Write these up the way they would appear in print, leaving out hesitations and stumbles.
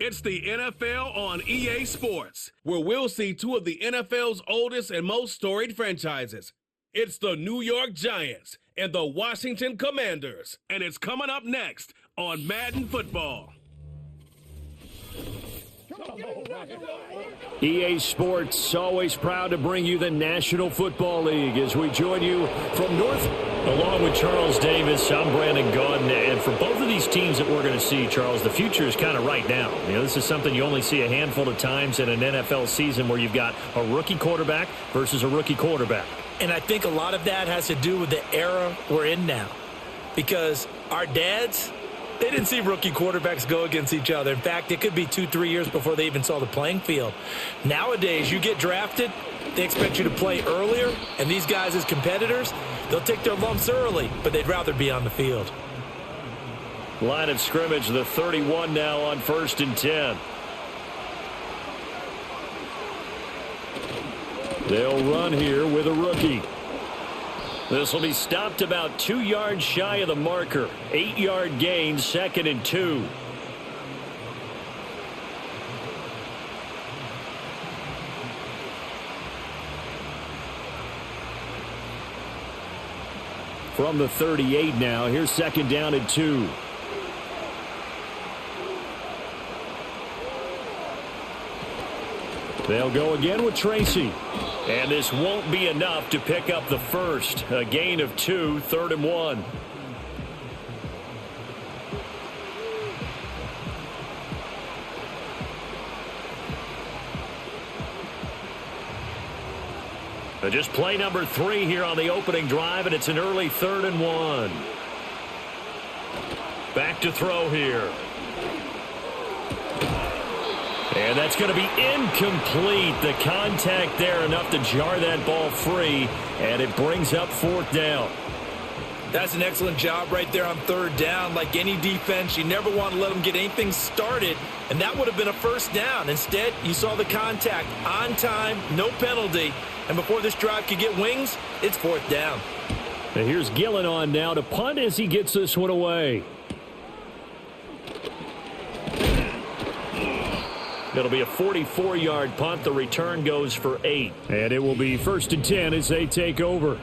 It's the NFL on EA Sports, where we'll see two of the NFL's oldest and most storied franchises. It's the New York Giants and the Washington Commanders, and it's coming up next on Madden Football. EA Sports, always proud to bring you the National Football League as we join you from North. Along with Charles Davis, I'm Brandon Gaudin, and for both of these teams that we're going to see, Charles, the future is kind of right now. You know, this is something you only see a handful of times in an NFL season where you've got a rookie quarterback versus a rookie quarterback. And I think a lot of that has to do with the era we're in now, because our dads, they didn't see rookie quarterbacks go against each other. In fact, it could be 2-3 years before they even saw the playing field. Nowadays, you get drafted, they expect you to play earlier, and these guys as competitors, they'll take their lumps early, but they'd rather be on the field. Line of scrimmage, the 31 now on 1st and 10. They'll run here with a rookie. This will be stopped about 2 yards shy of the marker. 8-yard gain, 2nd and 2. From the 38 now, here's 2nd down and 2. They'll go again with Tracy. And this won't be enough to pick up the first. A gain of 2, 3rd and 1. Just play number 3 here on the opening drive, and it's an early 3rd and 1. Back to throw here. And that's going to be incomplete. The contact there enough to jar that ball free, and it brings up 4th down. That's an excellent job right there on 3rd down. Like any defense, you never want to let them get anything started, and that would have been a 1st down. Instead, you saw the contact on time, no penalty, and before this drive could get wings, it's 4th down. And here's Gillen on now to punt as he gets this one away. It'll be a 44-yard punt. The return goes for 8. And it will be 1st and 10 as they take over.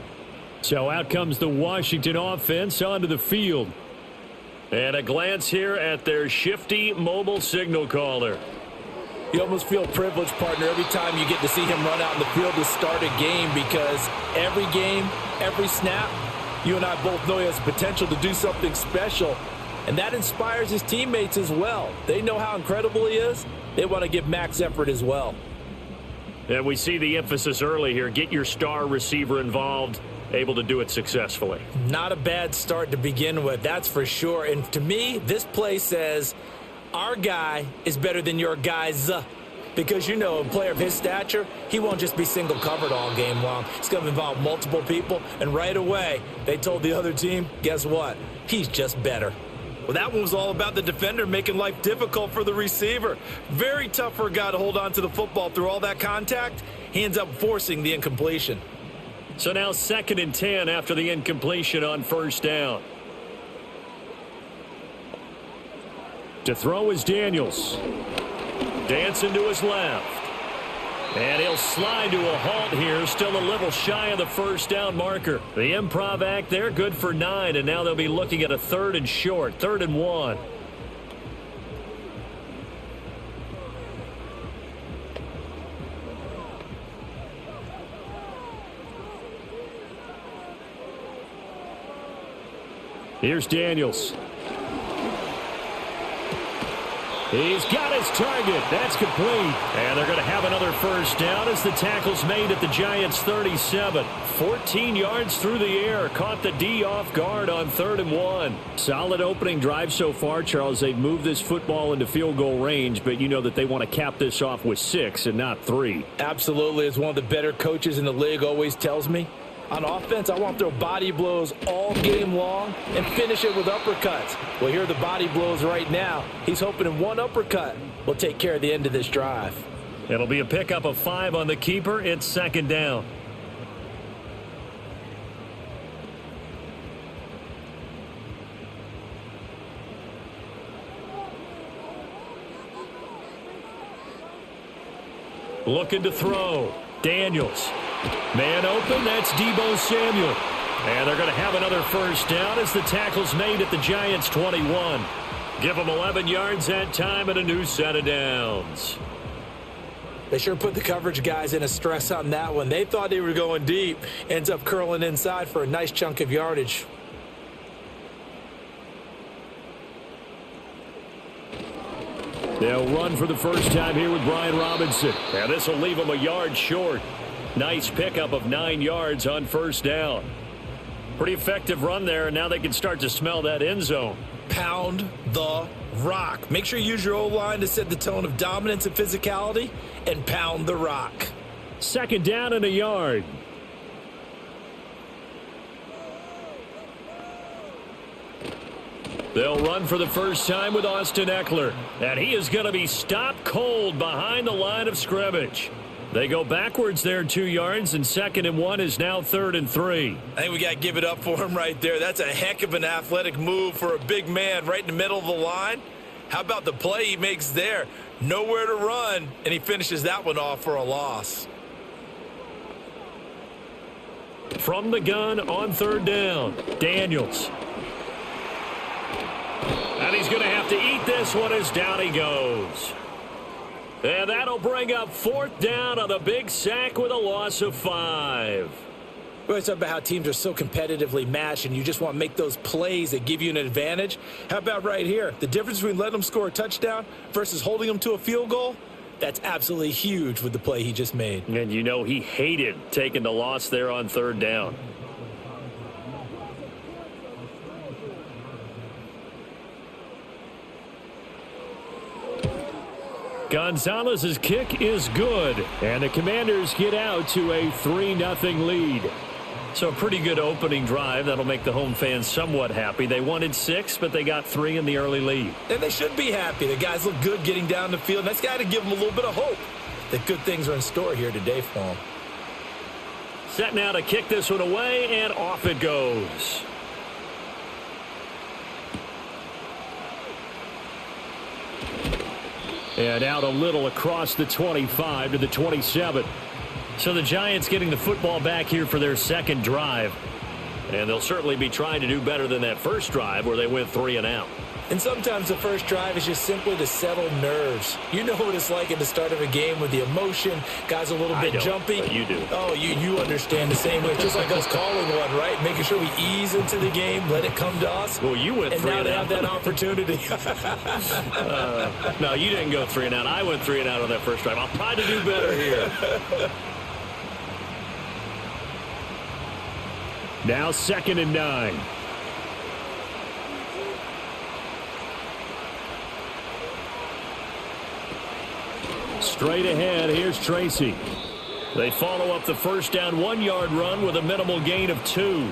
So out comes the Washington offense onto the field. And a glance here at their shifty mobile signal caller. You almost feel privileged, partner, every time you get to see him run out in the field to start a game, because every game, every snap, you and I both know he has potential to do something special. And that inspires his teammates as well. They know how incredible he is. They want to give max effort as well. And we see the emphasis early here. Get your star receiver involved, able to do it successfully. Not a bad start to begin with, that's for sure. And to me, this play says our guy is better than your guys. Because, you know, a player of his stature, he won't just be single covered all game long. It's going to involve multiple people. And right away, they told the other team, guess what? He's just better. Well, that one was all about the defender making life difficult for the receiver. Very tough for a guy to hold on to the football through all that contact. He ends up forcing the incompletion. So now 2nd and 10 after the incompletion on 1st down. To throw is Daniels. Dancing to his left. And he'll slide to a halt here, still a little shy of the 1st down marker. The improv act there, good for 9, and now they'll be looking at a 3rd and short, 3rd and 1. Here's Daniels. He's got his target. That's complete. And they're going to have another 1st down as the tackle's made at the Giants' 37. 14 yards through the air. Caught the D off guard on 3rd and 1. Solid opening drive so far, Charles. They've moved this football into field goal range, but you know that they want to cap this off with 6 and not 3. Absolutely. As one of the better coaches in the league always tells me, on offense, I want to throw body blows all game long and finish it with uppercuts. Well, here are the body blows right now. He's hoping in one uppercut will take care of the end of this drive. It'll be a pickup of 5 on the keeper. It's 2nd down. Looking to throw. Daniels. Man open, that's Deebo Samuel. And they're going to have another first down as the tackle's made at the Giants' 21. Give them 11 yards that time and a new set of downs. They sure put the coverage guys in a stress on that one. They thought they were going deep. Ends up curling inside for a nice chunk of yardage. They'll run for the first time here with Brian Robinson. And this will leave them a yard short. Nice pickup of 9 yards on first down. Pretty effective run there, and now they can start to smell that end zone. Pound the rock. Make sure you use your O-line to set the tone of dominance and physicality, and pound the rock. Second down and a yard. They'll run for the first time with Austin Eckler, and he is going to be stopped cold behind the line of scrimmage. They go backwards there 2 yards, and 2nd and 1 is now 3rd and 3. I think we got to give it up for him right there. That's a heck of an athletic move for a big man right in the middle of the line. How about the play he makes there? Nowhere to run, and he finishes that one off for a loss. From the gun on 3rd down, Daniels. And he's going to have to eat this one as down he goes. And that'll bring up 4th down on a big sack with a loss of 5. We always talk about how teams are so competitively matched and you just want to make those plays that give you an advantage. How about right here? The difference between letting them score a touchdown versus holding them to a field goal? That's absolutely huge with the play he just made. And you know he hated taking the loss there on 3rd down. Gonzalez's kick is good, and the Commanders get out to a 3-0 lead. So a pretty good opening drive. That'll make the home fans somewhat happy. They wanted 6, but they got 3 in the early lead. And they should be happy. The guys look good getting down the field. That's got to give them a little bit of hope that good things are in store here today for them. Set now to kick this one away, and off it goes. And out a little across the 25 to the 27. So the Giants getting the football back here for their 2nd drive. And they'll certainly be trying to do better than that first drive where they went 3 and out. And sometimes the first drive is just simply to settle nerves. You know what it's like at the start of a game with the emotion. Guys a little bit jumpy. But you do. Oh, you understand the same way. Just like us calling one, right? Making sure we ease into the game, let it come to us. Well, you went 3 and out. And now they have that opportunity. No, you didn't go 3 and out. I went 3 and out on that first drive. I'll try to do better here. Now 2nd and 9. Straight ahead, here's Tracy. They follow up the first down 1-yard run with a minimal gain of 2.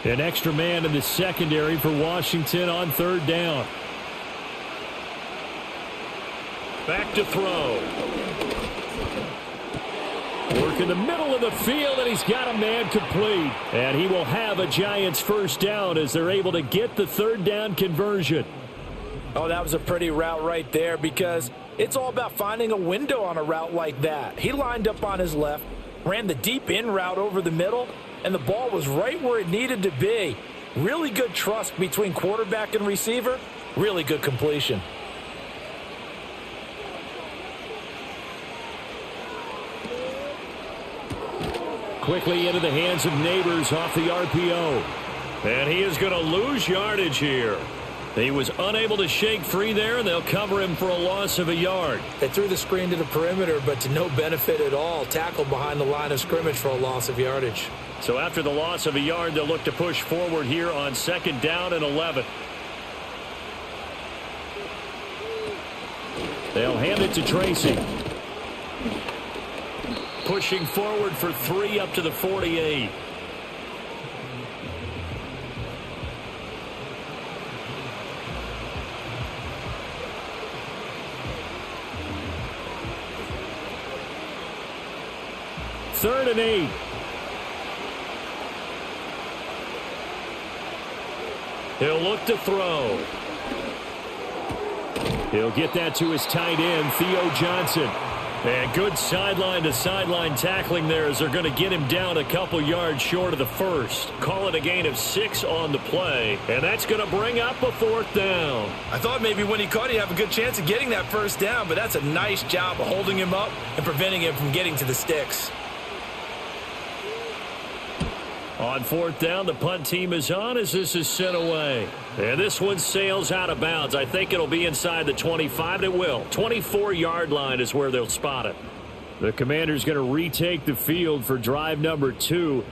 An extra man in the secondary for Washington on 3rd down. Back to throw. Work in the middle of the field, and he's got a man complete. And he will have a Giants first down as they're able to get the 3rd down conversion. Oh, that was a pretty route right there because it's all about finding a window on a route like that. He lined up on his left, ran the deep in route over the middle, and the ball was right where it needed to be. Really good trust between quarterback and receiver. Really good completion. Quickly into the hands of Neighbors off the RPO. And he is going to lose yardage here. He was unable to shake free there, and they'll cover him for a loss of a yard. They threw the screen to the perimeter, but to no benefit at all. Tackled behind the line of scrimmage for a loss of yardage. So after the loss of a yard, they'll look to push forward here on 2nd down and 11. They'll hand it to Tracy. Pushing forward for 3 up to the 48. Third and 8. He'll look to throw. He'll get that to his tight end, Theo Johnson. And good sideline-to-sideline tackling there as they're going to get him down a couple yards short of the first. Call it a gain of 6 on the play, and that's going to bring up a 4th down. I thought maybe when he caught, he'd have a good chance of getting that first down, but that's a nice job of holding him up and preventing him from getting to the sticks. On 4th down, the punt team is on as this is sent away. And this one sails out of bounds. I think it'll be inside the 25. It will. 24-yard line is where they'll spot it. The Commanders going to retake the field for drive number 2.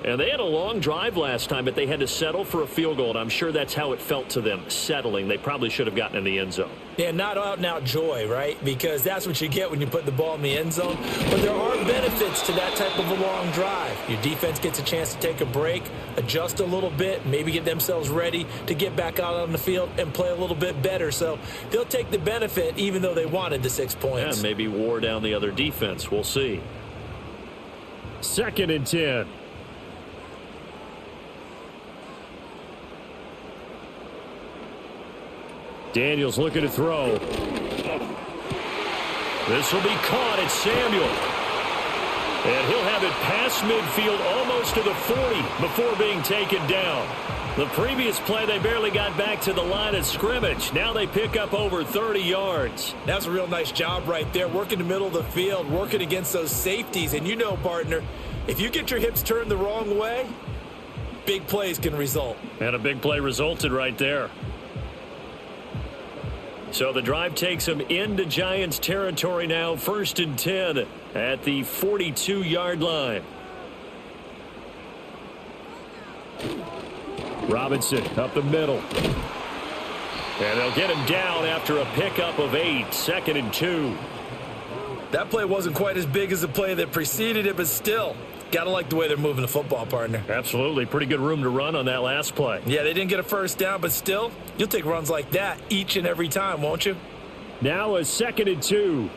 And they had a long drive last time, but they had to settle for a field goal. And I'm sure that's how it felt to them, settling. They probably should have gotten in the end zone. Yeah, not out-and-out joy, right? Because that's what you get when you put the ball in the end zone. But there are benefits to that type of a long drive. Your defense gets a chance to take a break, adjust a little bit, maybe get themselves ready to get back out on the field and play a little bit better. So they'll take the benefit even though they wanted the 6 points. Yeah, maybe wore down the other defense. We'll see. 2nd and 10. Daniels looking to throw. This will be caught. It's Samuel. And he'll have it past midfield almost to the 40 before being taken down. The previous play, they barely got back to the line of scrimmage. Now they pick up over 30 yards. That's a real nice job right there, working the middle of the field, working against those safeties. And you know, partner, if you get your hips turned the wrong way, big plays can result. And a big play resulted right there. So the drive takes them into Giants territory now, 1st and 10 at the 42-yard line. Robinson up the middle. And they'll get him down after a pickup of 8, 2nd and 2. That play wasn't quite as big as the play that preceded it, but still, got to like the way they're moving the football, partner. Absolutely. Pretty good room to run on that last play. Yeah, they didn't get a first down, but still, you'll take runs like that each and every time, won't you? Now a 2nd and 2.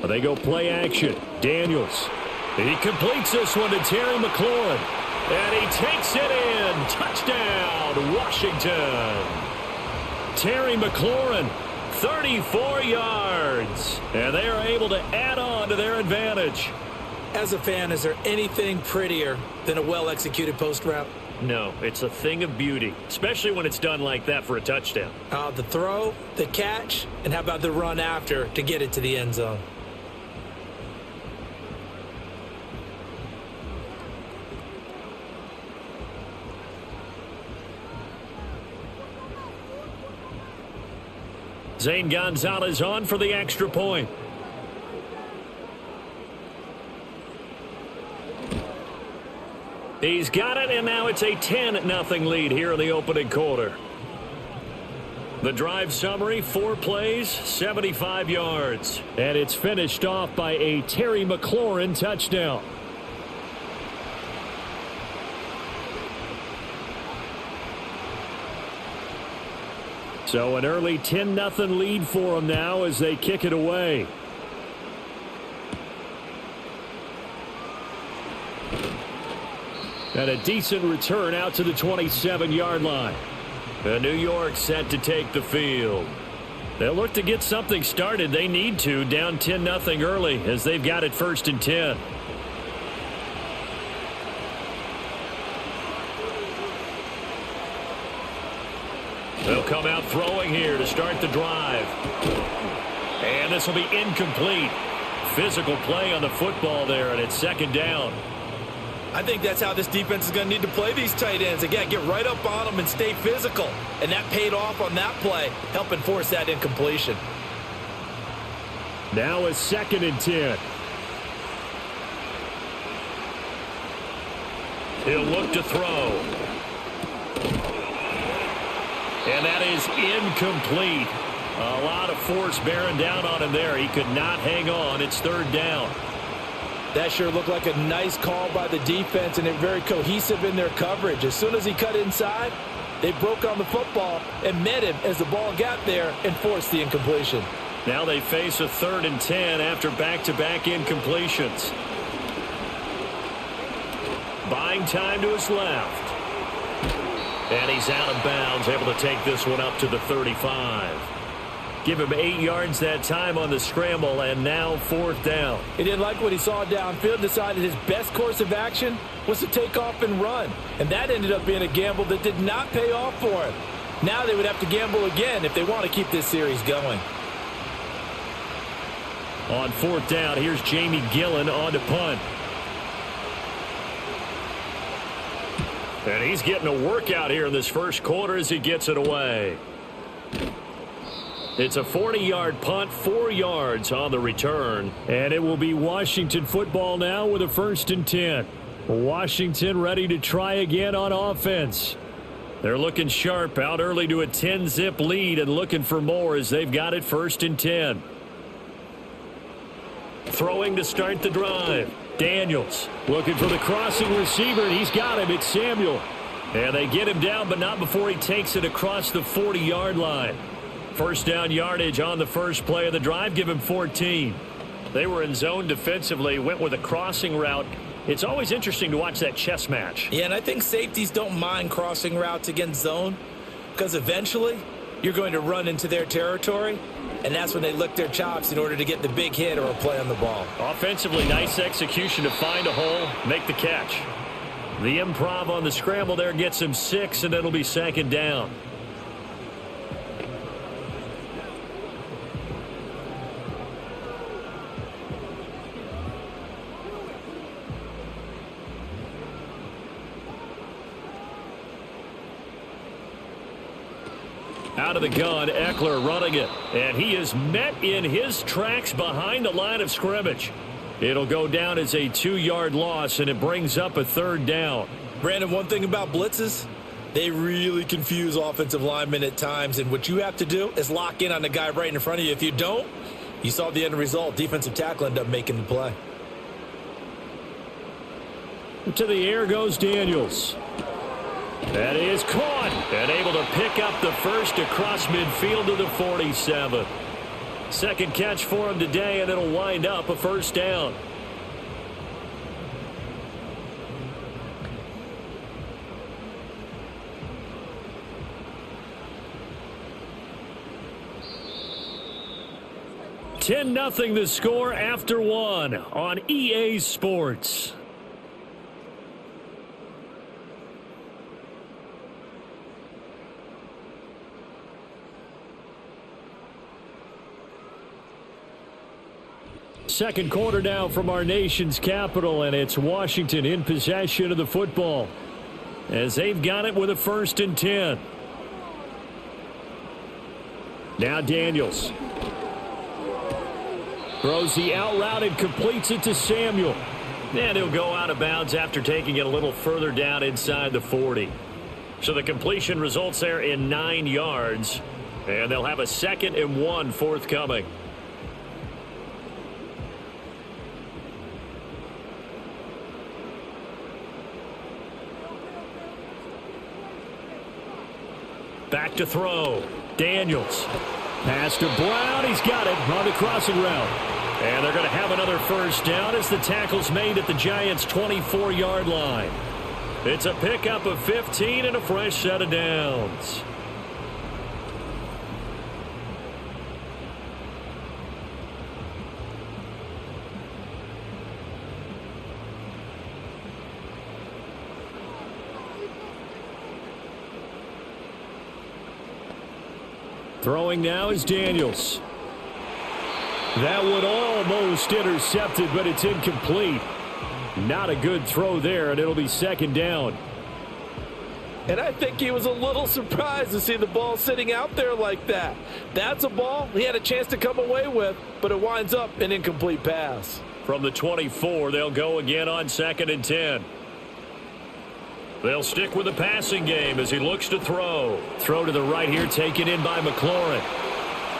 They go play action. Daniels. He completes this one to Terry McLaurin. And he takes it in. Touchdown, Washington. Terry McLaurin, 34 yards. And they are able to add on to their advantage. As a fan, is there anything prettier than a well-executed post route? No, it's a thing of beauty, especially when it's done like that for a touchdown. The throw, the catch, and how about the run after to get it to the end zone? Zane Gonzalez on for the extra point. He's got it, and now it's a 10-0 lead here in the opening quarter. The drive summary, 4 plays, 75 yards. And it's finished off by a Terry McLaurin touchdown. So an early 10-0 lead for them now as they kick it away. And a decent return out to the 27-yard line. And New York set to take the field. They'll look to get something started. They need to, down 10-0 early as they've got it 1st and 10. They'll come out throwing here to start the drive. And this will be incomplete. Physical play on the football there, and it's 2nd down. I think that's how this defense is going to need to play these tight ends. Again, get right up on them and stay physical. And that paid off on that play, helping force that incompletion. Now a 2nd and 10. He'll look to throw. And that is incomplete. A lot of force bearing down on him there. He could not hang on. It's 3rd down. That sure looked like a nice call by the defense, and they're very cohesive in their coverage. As soon as he cut inside, they broke on the football and met him as the ball got there and forced the incompletion. Now they face a 3rd and 10 after back-to-back incompletions. Playing time to his left. And he's out of bounds, able to take this one up to the 35. Give him 8 yards that time on the scramble, and now 4th down. He didn't like what he saw downfield, decided his best course of action was to take off and run. And that ended up being a gamble that did not pay off for him. Now they would have to gamble again if they want to keep this series going. On 4th down, here's Jamie Gillen on to punt. And he's getting a workout here in this first quarter as he gets it away. It's a 40-yard punt, 4 yards on the return. And it will be Washington football now with a 1st and 10. Washington ready to try again on offense. They're looking sharp, out early to a 10-zip lead and looking for more as they've got it 1st and 10. Throwing to start the drive. Daniels looking for the crossing receiver, and he's got him. It's Samuel. And they get him down, but not before he takes it across the 40-yard line. 1st down yardage on the first play of the drive. Give him 14. They were in zone defensively, went with a crossing route. It's always interesting to watch that chess match. Yeah, and I think safeties don't mind crossing routes against zone because eventually you're going to run into their territory, and that's when they lick their chops in order to get the big hit or a play on the ball. Offensively, nice execution to find a hole, make the catch. The improv on the scramble there gets him 6, and it'll be 2nd down. Out of the gun, Eckler running it. And he is met in his tracks behind the line of scrimmage. It'll go down as a 2-yard loss, and it brings up a 3rd down. Brandon, one thing about blitzes, they really confuse offensive linemen at times. And what you have to do is lock in on the guy right in front of you. If you don't, you saw the end result. Defensive tackle ended up making the play. To the air goes Daniels. That is caught and able to pick up the first across midfield to the 47. 2nd catch for him today, and it'll wind up a 1st down. $10-0 the score after 1 on EA Sports. Second quarter now from our nation's capital, and it's Washington in possession of the football as they've got it with a 1st and 10. Now Daniels throws the out route and completes it to Samuel. And he'll go out of bounds after taking it a little further down inside the 40. So the completion results there in 9 yards, and they'll have a 2nd and 1 forthcoming. Back to throw. Daniels. Pass to Brown. He's got it on the crossing route. And they're going to have another 1st down as the tackle's made at the Giants' 24-yard line. It's a pickup of 15 and a fresh set of downs. Throwing now is Daniels. That one almost intercepted, but it's incomplete. Not a good throw there, and it'll be 2nd down. And I think he was a little surprised to see the ball sitting out there like that. That's a ball he had a chance to come away with, but it winds up an incomplete pass. From the 24, they'll go again on 2nd and 10. They'll stick with the passing game as he looks to throw. Throw to the right here, taken in by McLaurin.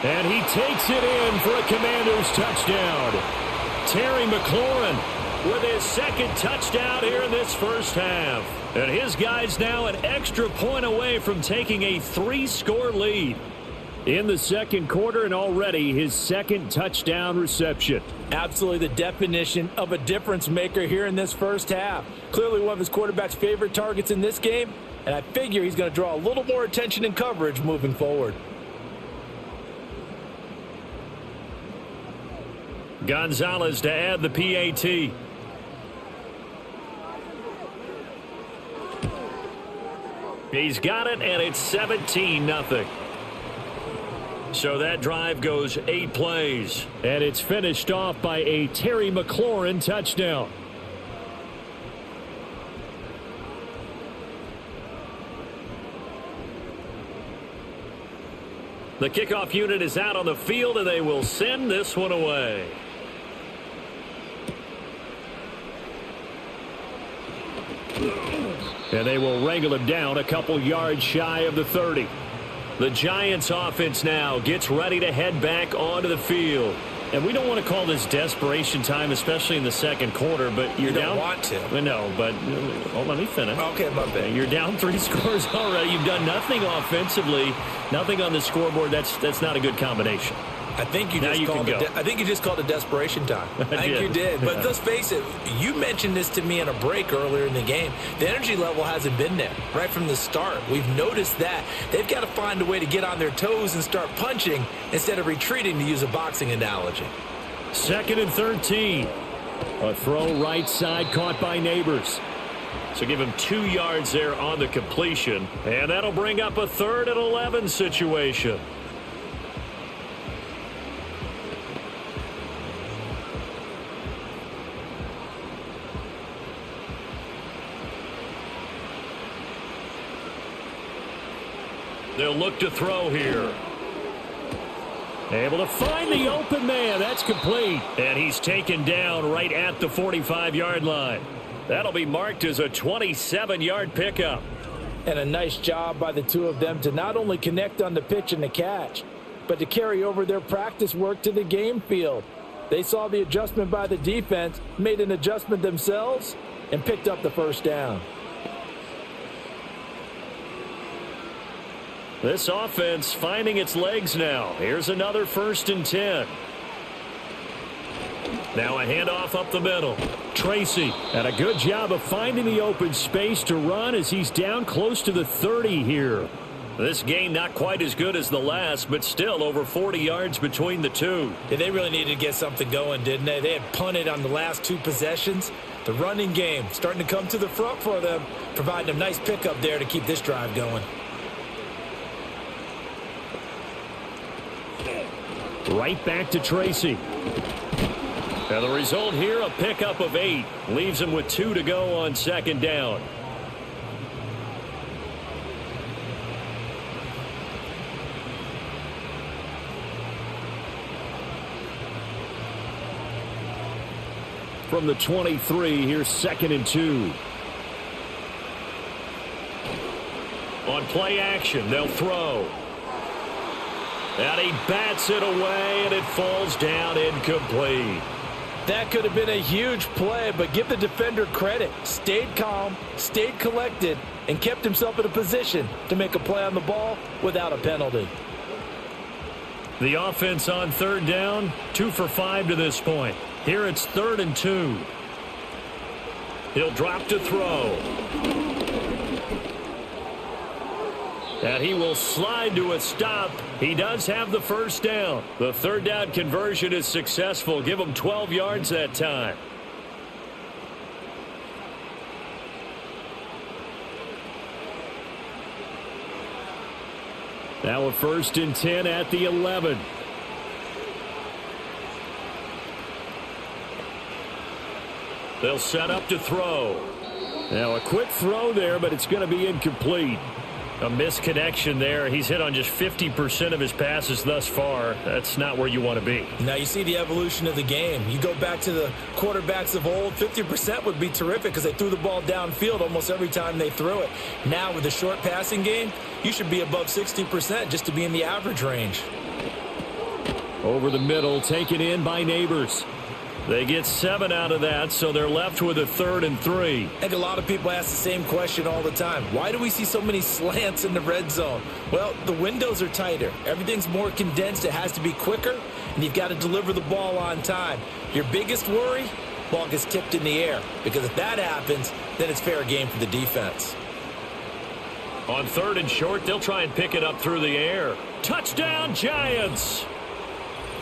And he takes it in for a Commanders touchdown. Terry McLaurin with his 2nd touchdown here in this first half. And his guys now an extra point away from taking a 3-score lead. in the second quarter, and already his second touchdown reception. Absolutely the definition of a difference maker here in this first half. Clearly one of his quarterback's favorite targets in this game, and I figure he's going to draw a little more attention and coverage moving forward. Gonzalez to add the PAT. He's got it, and it's 17-0. So that drive goes 8 plays. And it's finished off by a Terry McLaurin touchdown. The kickoff unit is out on the field, and they will send this one away. And they will wrangle him down a couple yards shy of the 30. The Giants offense now gets ready to head back onto the field. And we don't want to call this desperation time, especially in the second quarter, but you're down. You don't want to. No, but let me finish. Okay, my bad. You're down 3 scores already. You've done nothing offensively, nothing on the scoreboard. That's not a good combination. I think you just called it desperation time. I think you did. But let's face it, you mentioned this to me in a break earlier in the game. The energy level hasn't been there right from the start. We've noticed that. They've got to find a way to get on their toes and start punching instead of retreating, to use a boxing analogy. 2nd and 13. A throw right side caught by Neighbors. So give him 2 yards there on the completion. And that'll bring up a 3rd and 11 situation. They'll look to throw here. Able to find the open man. That's complete. And he's taken down right at the 45-yard line. That'll be marked as a 27-yard pickup. And a nice job by the two of them to not only connect on the pitch and the catch, but to carry over their practice work to the game field. They saw the adjustment by the defense, made an adjustment themselves, and picked up the first down. This offense finding its legs now. Here's another 1st and 10. Now a handoff up the middle. Tracy, and a good job of finding the open space to run as he's down close to the 30 here. This game not quite as good as the last, but still over 40 yards between the two. Yeah, they really needed to get something going, didn't they? They had punted on the last 2 possessions. The running game starting to come to the front for them, providing a nice pickup there to keep this drive going. Right back to Tracy. And the result here, a pickup of 8. Leaves him with 2 to go on 2nd down. From the 23, here's 2nd and 2. On play action, they'll throw. And he bats it away, and it falls down incomplete. That could have been a huge play, but give the defender credit. Stayed calm, stayed collected, and kept himself in a position to make a play on the ball without a penalty. The offense on 3rd down, 2 for 5 to this point. Here it's 3rd and 2. He'll drop to throw. And he will slide to a stop. He does have the first down. The 3rd down conversion is successful. Give him 12 yards that time. Now a 1st and 10 at the 11. They'll set up to throw. Now a quick throw there, but it's going to be incomplete. A misconnection there. He's hit on just 50% of his passes thus far. That's not where you want to be. Now you see the evolution of the game. You go back to the quarterbacks of old, 50% would be terrific because they threw the ball downfield almost every time they threw it. Now with the short passing game, you should be above 60% just to be in the average range. Over the middle, taken in by Neighbors. They get 7 out of that, so they're left with a 3rd and 3. I think a lot of people ask the same question all the time. Why do we see so many slants in the red zone? Well, the windows are tighter. Everything's more condensed. It has to be quicker, and you've got to deliver the ball on time. Your biggest worry? Ball gets tipped in the air, because if that happens, then it's fair game for the defense. On 3rd and short, they'll try and pick it up through the air. Touchdown, Giants!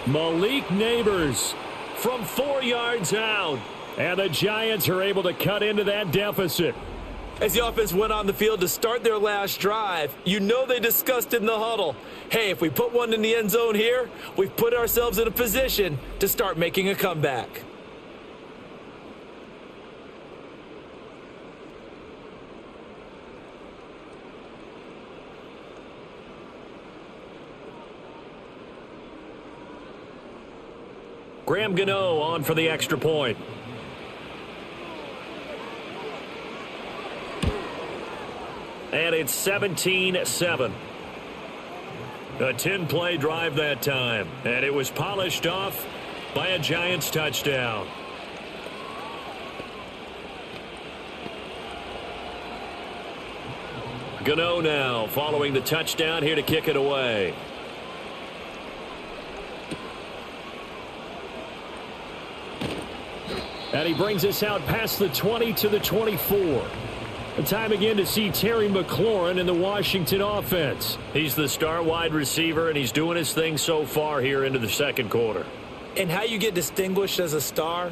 Malik Neighbors from 4 yards out. And the Giants are able to cut into that deficit. As the offense went on the field to start their last drive, you know they discussed in the huddle, hey, if we put one in the end zone here, we've put ourselves in a position to start making a comeback. Graham Gano on for the extra point. And it's 17-7. A 10-play drive that time. And it was polished off by a Giants touchdown. Gano now following the touchdown here to kick it away. And he brings us out past the 20 to the 24. A time again to see Terry McLaurin in the Washington offense. He's the star wide receiver, and he's doing his thing so far here into the second quarter. And how you get distinguished as a star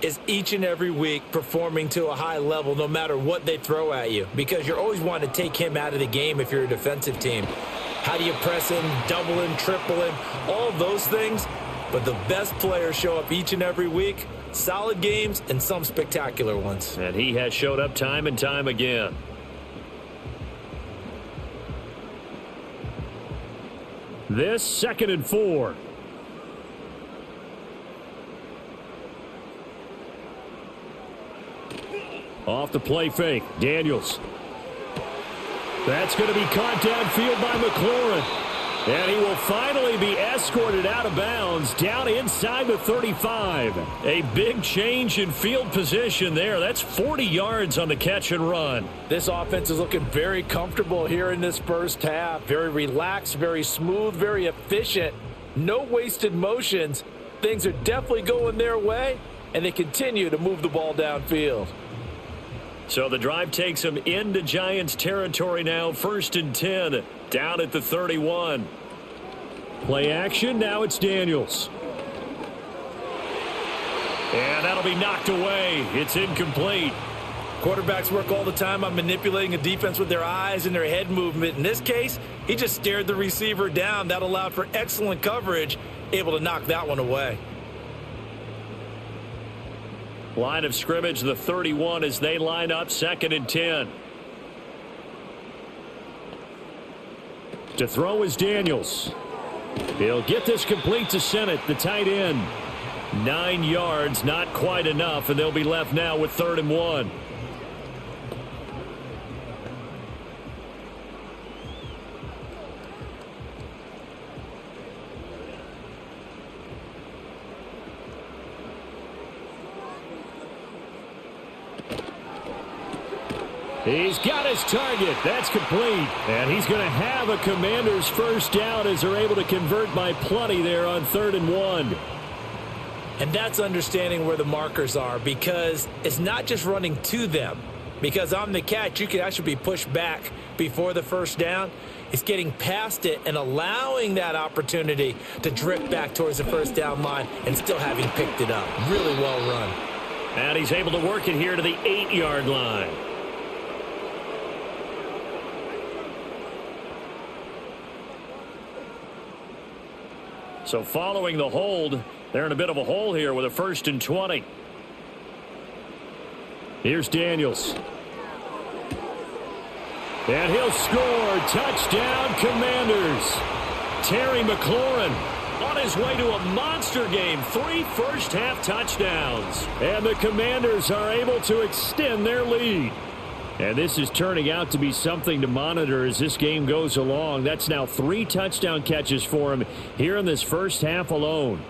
is each and every week performing to a high level no matter what they throw at you, because you're always wanting to take him out of the game if you're a defensive team. How do you press him, double him, triple him, all those things? But the best players show up each and every week. Solid games and some spectacular ones. And he has showed up time and time again. This 2nd and 4. Off the play fake. Daniels. That's going to be caught downfield by McLaurin. And he will finally be escorted out of bounds down inside the 35. A big change in field position there. That's 40 yards on the catch and run. This offense is looking very comfortable here in this first half. Very relaxed, very smooth, very efficient. No wasted motions. Things are definitely going their way, and they continue to move the ball downfield. So the drive takes them into Giants territory now. 1st and 10, down at the 31. Play action, now it's Daniels. And that'll be knocked away. It's incomplete. Quarterbacks work all the time on manipulating a defense with their eyes and their head movement. In this case, he just stared the receiver down. That allowed for excellent coverage, able to knock that one away. Line of scrimmage, the 31 as they line up 2nd and 10. To throw is Daniels. He'll get this complete to Sennett, the tight end. 9 yards, not quite enough, and they'll be left now with 3rd and 1. He's got his target. That's complete. And he's going to have a Commanders first down as they're able to convert by plenty there on 3rd and 1. And that's understanding where the markers are, because it's not just running to them. Because on the catch, you can actually be pushed back before the first down. It's getting past it and allowing that opportunity to drift back towards the first down line and still having picked it up. Really well run. And he's able to work it here to the 8-yard line. So following the hold, they're in a bit of a hole here with a 1st and 20. Here's Daniels. And he'll score. Touchdown, Commanders. Terry McLaurin on his way to a monster game. 3 first-half touchdowns. And the Commanders are able to extend their lead. And this is turning out to be something to monitor as this game goes along. That's now 3 touchdown catches for him here in this first half alone.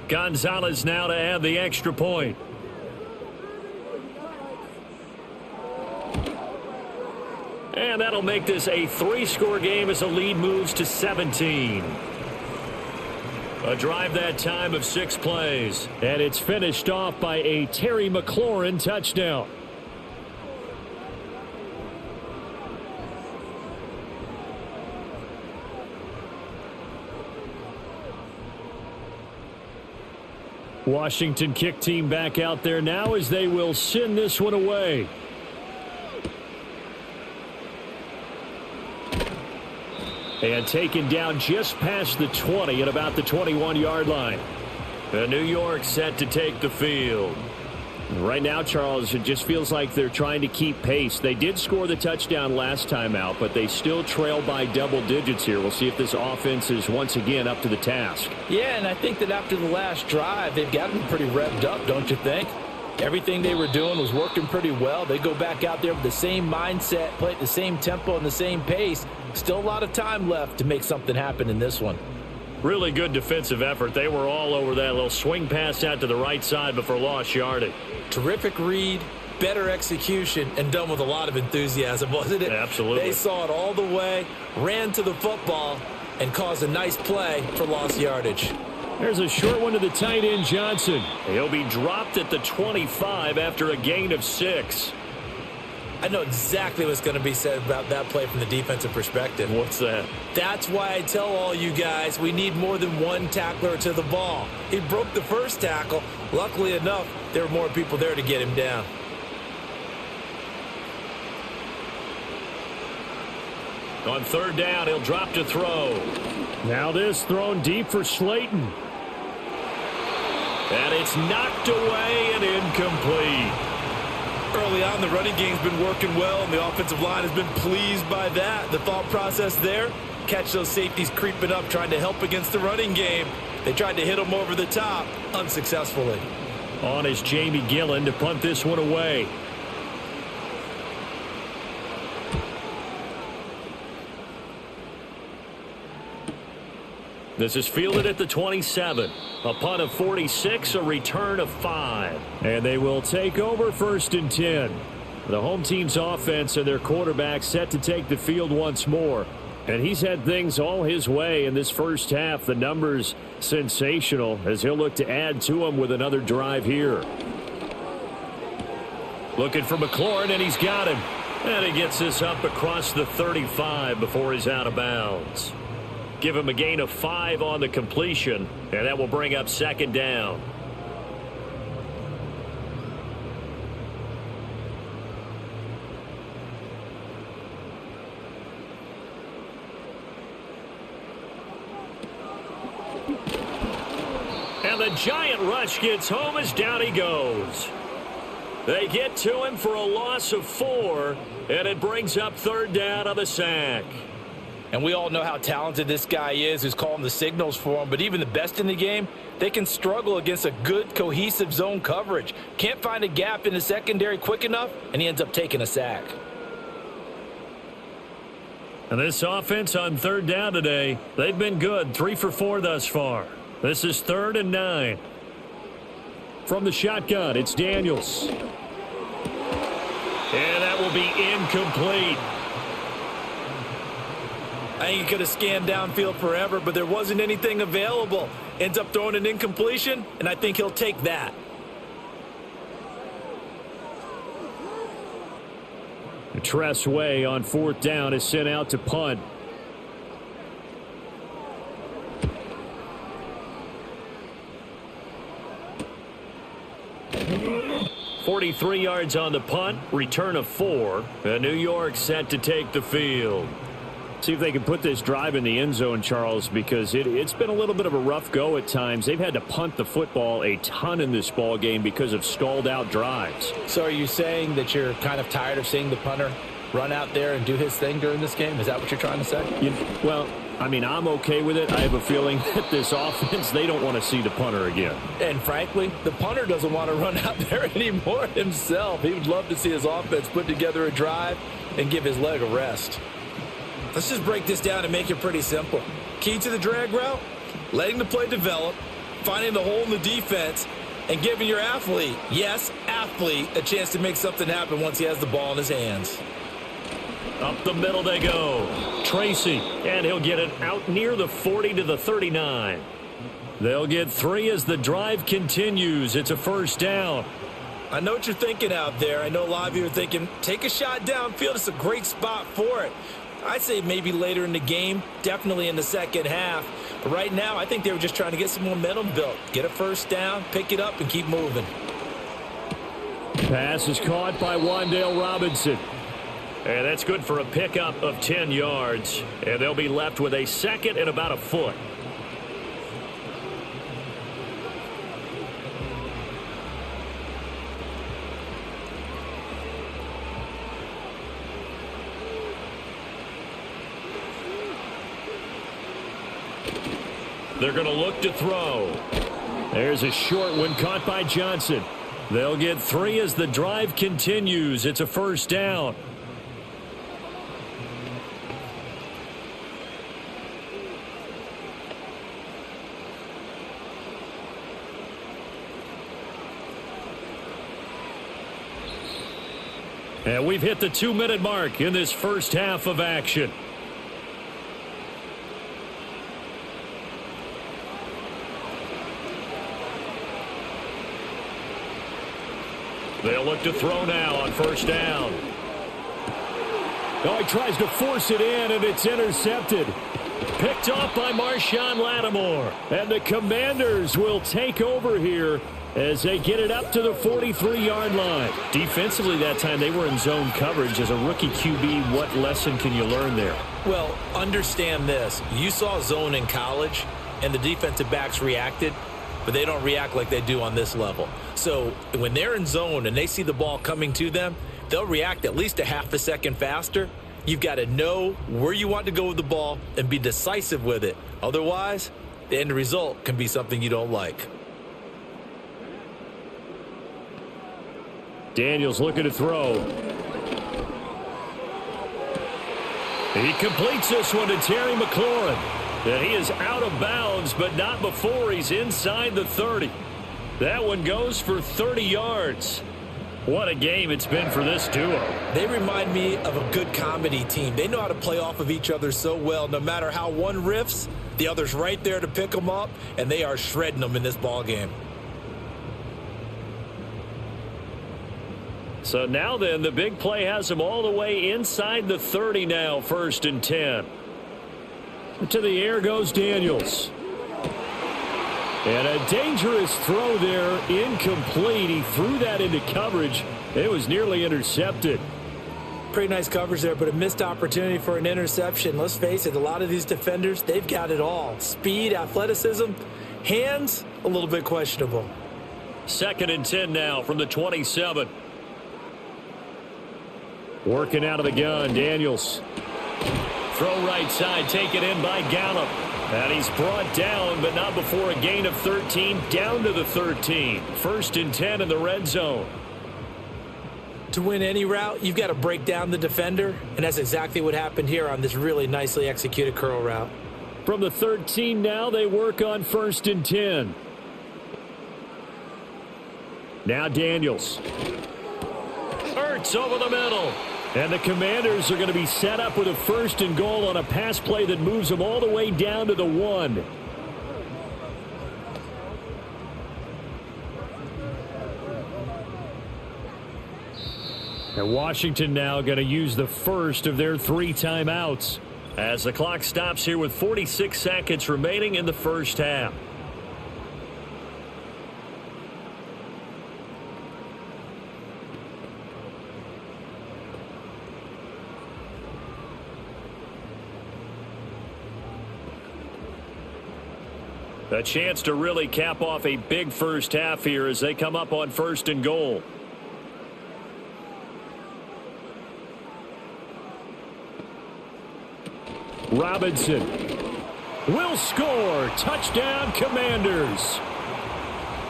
Gonzalez now to add the extra point. And that'll make this a 3-score game as the lead moves to 17. A drive that time of 6 plays. And it's finished off by a Terry McLaurin touchdown. Washington kick team back out there now as they will send this one away. And taken down just past the 20 at about the 21-yard line. The New York set to take the field. Right now, Charles, it just feels like they're trying to keep pace. They did score the touchdown last time out, but they still trail by double digits here. We'll see if this offense is once again up to the task. Yeah, and I think that after the last drive, they've gotten pretty revved up, don't you think? Everything they were doing was working pretty well. They go back out there with the same mindset, play at the same tempo and the same pace. Still a lot of time left to make something happen in this one. Really good defensive effort. They were all over that little swing pass out to the right side before lost yardage. Terrific read, better execution, and done with a lot of enthusiasm, wasn't it? Absolutely. They saw it all the way, ran to the football, and caused a nice play for lost yardage. There's a short one to the tight end, Jaxson. He'll be dropped at the 25 after a gain of 6. I know exactly what's going to be said about that play from the defensive perspective. What's that? That's why I tell all you guys we need more than one tackler to the ball. He broke the first tackle. Luckily enough, there were more people there to get him down. On 3rd down, he'll drop to throw. Now this thrown deep for Slayton. And it's knocked away and incomplete. Early on, the running game's been working well, and the offensive line has been pleased by that. The thought process there, catch those safeties creeping up, trying to help against the running game. They tried to hit them over the top, unsuccessfully. On is Jamie Gillen to punt this one away. This is fielded at the 27. A punt of 46, a return of 5. And they will take over 1st and 10. The home team's offense and their quarterback set to take the field once more. And he's had things all his way in this first half. The numbers sensational as he'll look to add to them with another drive here. Looking for McLaurin, and he's got him. And he gets this up across the 35 before he's out of bounds. Give him a gain of 5 on the completion, and that will bring up 2nd down. And the giant rush gets home as down he goes. They get to him for a loss of 4, and it brings up 3rd down on the sack. And we all know how talented this guy is who's calling the signals for him. But even the best in the game, they can struggle against a good, cohesive zone coverage. Can't find a gap in the secondary quick enough, and he ends up taking a sack. And this offense on 3rd down today, they've been good. 3 for 4 thus far. This is 3rd and 9. From the shotgun, it's Daniels. And that will be incomplete. I think he could have scanned downfield forever, but there wasn't anything available. Ends up throwing an incompletion, and I think he'll take that. Tress Way on 4th down is sent out to punt. .43 yards on the punt, return of 4. And New York set to take the field. See if they can put this drive in the end zone, Charles, because it's been a little bit of a rough go at times. They've had to punt the football a ton in this ball game because of stalled out drives. So are you saying that you're kind of tired of seeing the punter run out there and do his thing during this game? Is that what you're trying to say? Well, I mean, I'm okay with it. I have a feeling that this offense, they don't want to see the punter again. And frankly, the punter doesn't want to run out there anymore himself. He would love to see his offense put together a drive and give his leg a rest. Let's just break this down and make it pretty simple. Key to the drag route, letting the play develop, finding the hole in the defense and giving your athlete, yes, athlete, a chance to make something happen once he has the ball in his hands. Up the middle they go. Tracy, and he'll get it out near the 40 to the 39. They'll get 3 as the drive continues. It's a first down. I know what you're thinking out there. I know a lot of you are thinking, take a shot downfield. It's a great spot for it. I'd say maybe later in the game, definitely in the second half. But right now, I think they were just trying to get some momentum built. Get a first down, pick it up, and keep moving. Pass is caught by Wan'Dale Robinson. And that's good for a pickup of 10 yards. And they'll be left with a second and about a foot. They're going to look to throw. There's a short one caught by Johnson. They'll get 3 as the drive continues. It's a first down. And we've hit the 2-minute mark in this first half of action. They'll look to throw now on first down. Oh, he tries to force it in, and it's intercepted. Picked off by Marshawn Lattimore. And the Commanders will take over here as they get it up to the 43-yard line. Defensively that time, they were in zone coverage. As a rookie QB, what lesson can you learn there? Well, understand this. You saw zone in college, and the defensive backs reacted, but they don't react like they do on this level. So when they're in zone and they see the ball coming to them, they'll react at least a half a second faster. You've got to know where you want to go with the ball and be decisive with it. Otherwise, the end result can be something you don't like. Daniels looking to throw. He completes this one to Terry McLaurin. And he is out of bounds, but not before he's inside the 30. That one goes for 30 yards. What a game it's been for this duo. They remind me of a good comedy team. They know how to play off of each other so well. No matter how one riffs, the other's right there to pick them up, and they are shredding them in this ball game. So now then, the big play has them all the way inside the 30 now, 1st and 10. To the air goes Daniels. And a dangerous throw there, incomplete. He threw that into coverage. It was nearly intercepted. Pretty nice coverage there, but a missed opportunity for an interception. Let's face it, a lot of these defenders, they've got it all. Speed, athleticism, hands, a little bit questionable. 2nd and 10 now from the 27. Working out of the gun, Daniels. Throw right side, taken in by Gallup. And he's brought down, but not before a gain of 13, down to the 13. 1st and 10 in the red zone. To win any route, you've got to break down the defender, and that's exactly what happened here on this really nicely executed curl route. From the 13 now, they work on 1st and 10. Now Daniels. Ertz over the middle. And the Commanders are going to be set up with a 1st and goal on a pass play that moves them all the way down to the 1. And Washington now going to use the first of their 3 timeouts as the clock stops here with 46 seconds remaining in the first half. A chance to really cap off a big first half here as they come up on 1st and goal. Robinson will score. Touchdown, Commanders.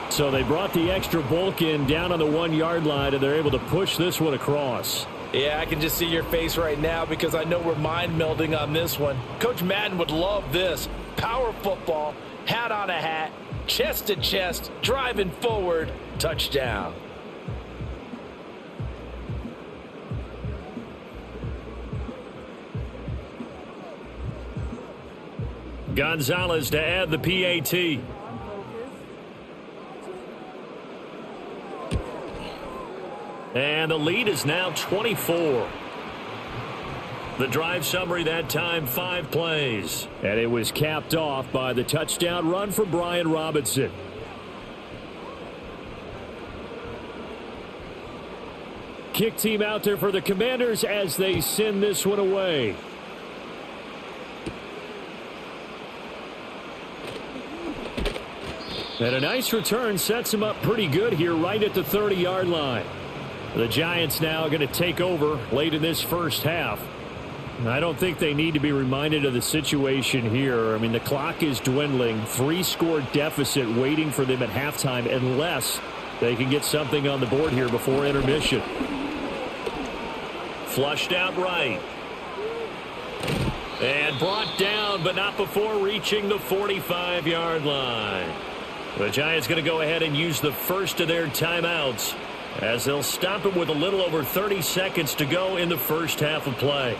So they brought the extra bulk in down on the 1-yard line, and they're able to push this one across. Yeah, I can just see your face right now because I know we're mind melding on this one. Coach Madden would love this. Power football, hat on a hat, chest to chest, driving forward, touchdown. Gonzalez to add the PAT. And the lead is now 24. The drive summary that time, 5 plays. And it was capped off by the touchdown run from Brian Robinson. Kick team out there for the Commanders as they send this one away. And a nice return sets him up pretty good here right at the 30-yard line. The Giants now going to take over late in this first half. I don't think they need to be reminded of the situation here. I mean, the clock is dwindling. 3-score deficit waiting for them at halftime unless they can get something on the board here before intermission. Flushed out right. And brought down, but not before reaching the 45-yard line. The Giants going to go ahead and use the first of their timeouts as they'll stop it with a little over 30 seconds to go in the first half of play.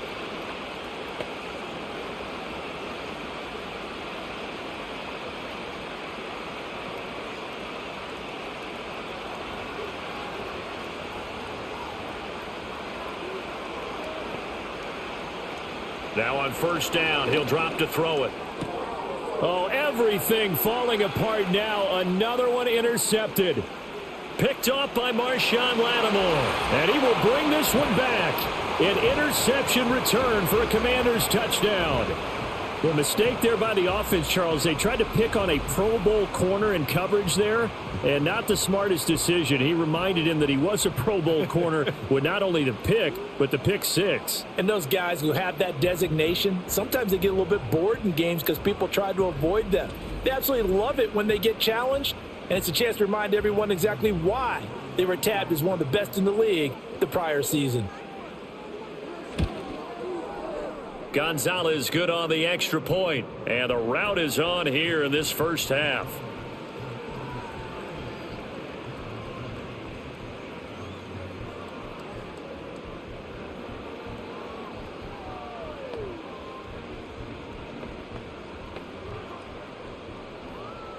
Now on first down, he'll drop to throw it. Oh, everything falling apart now. Another one intercepted. Picked off by Marshawn Lattimore. And he will bring this one back. An interception return for a Commanders touchdown. The mistake there by the offense, Charles. They tried to pick on a Pro Bowl corner in coverage there, and not the smartest decision. He reminded him that he was a Pro Bowl corner with not only the pick, but the pick six. And those guys who have that designation, sometimes they get a little bit bored in games because people try to avoid them. They absolutely love it when they get challenged, and it's a chance to remind everyone exactly why they were tabbed as one of the best in the league the prior season. Gonzalez good on the extra point, and the route is on here in this first half.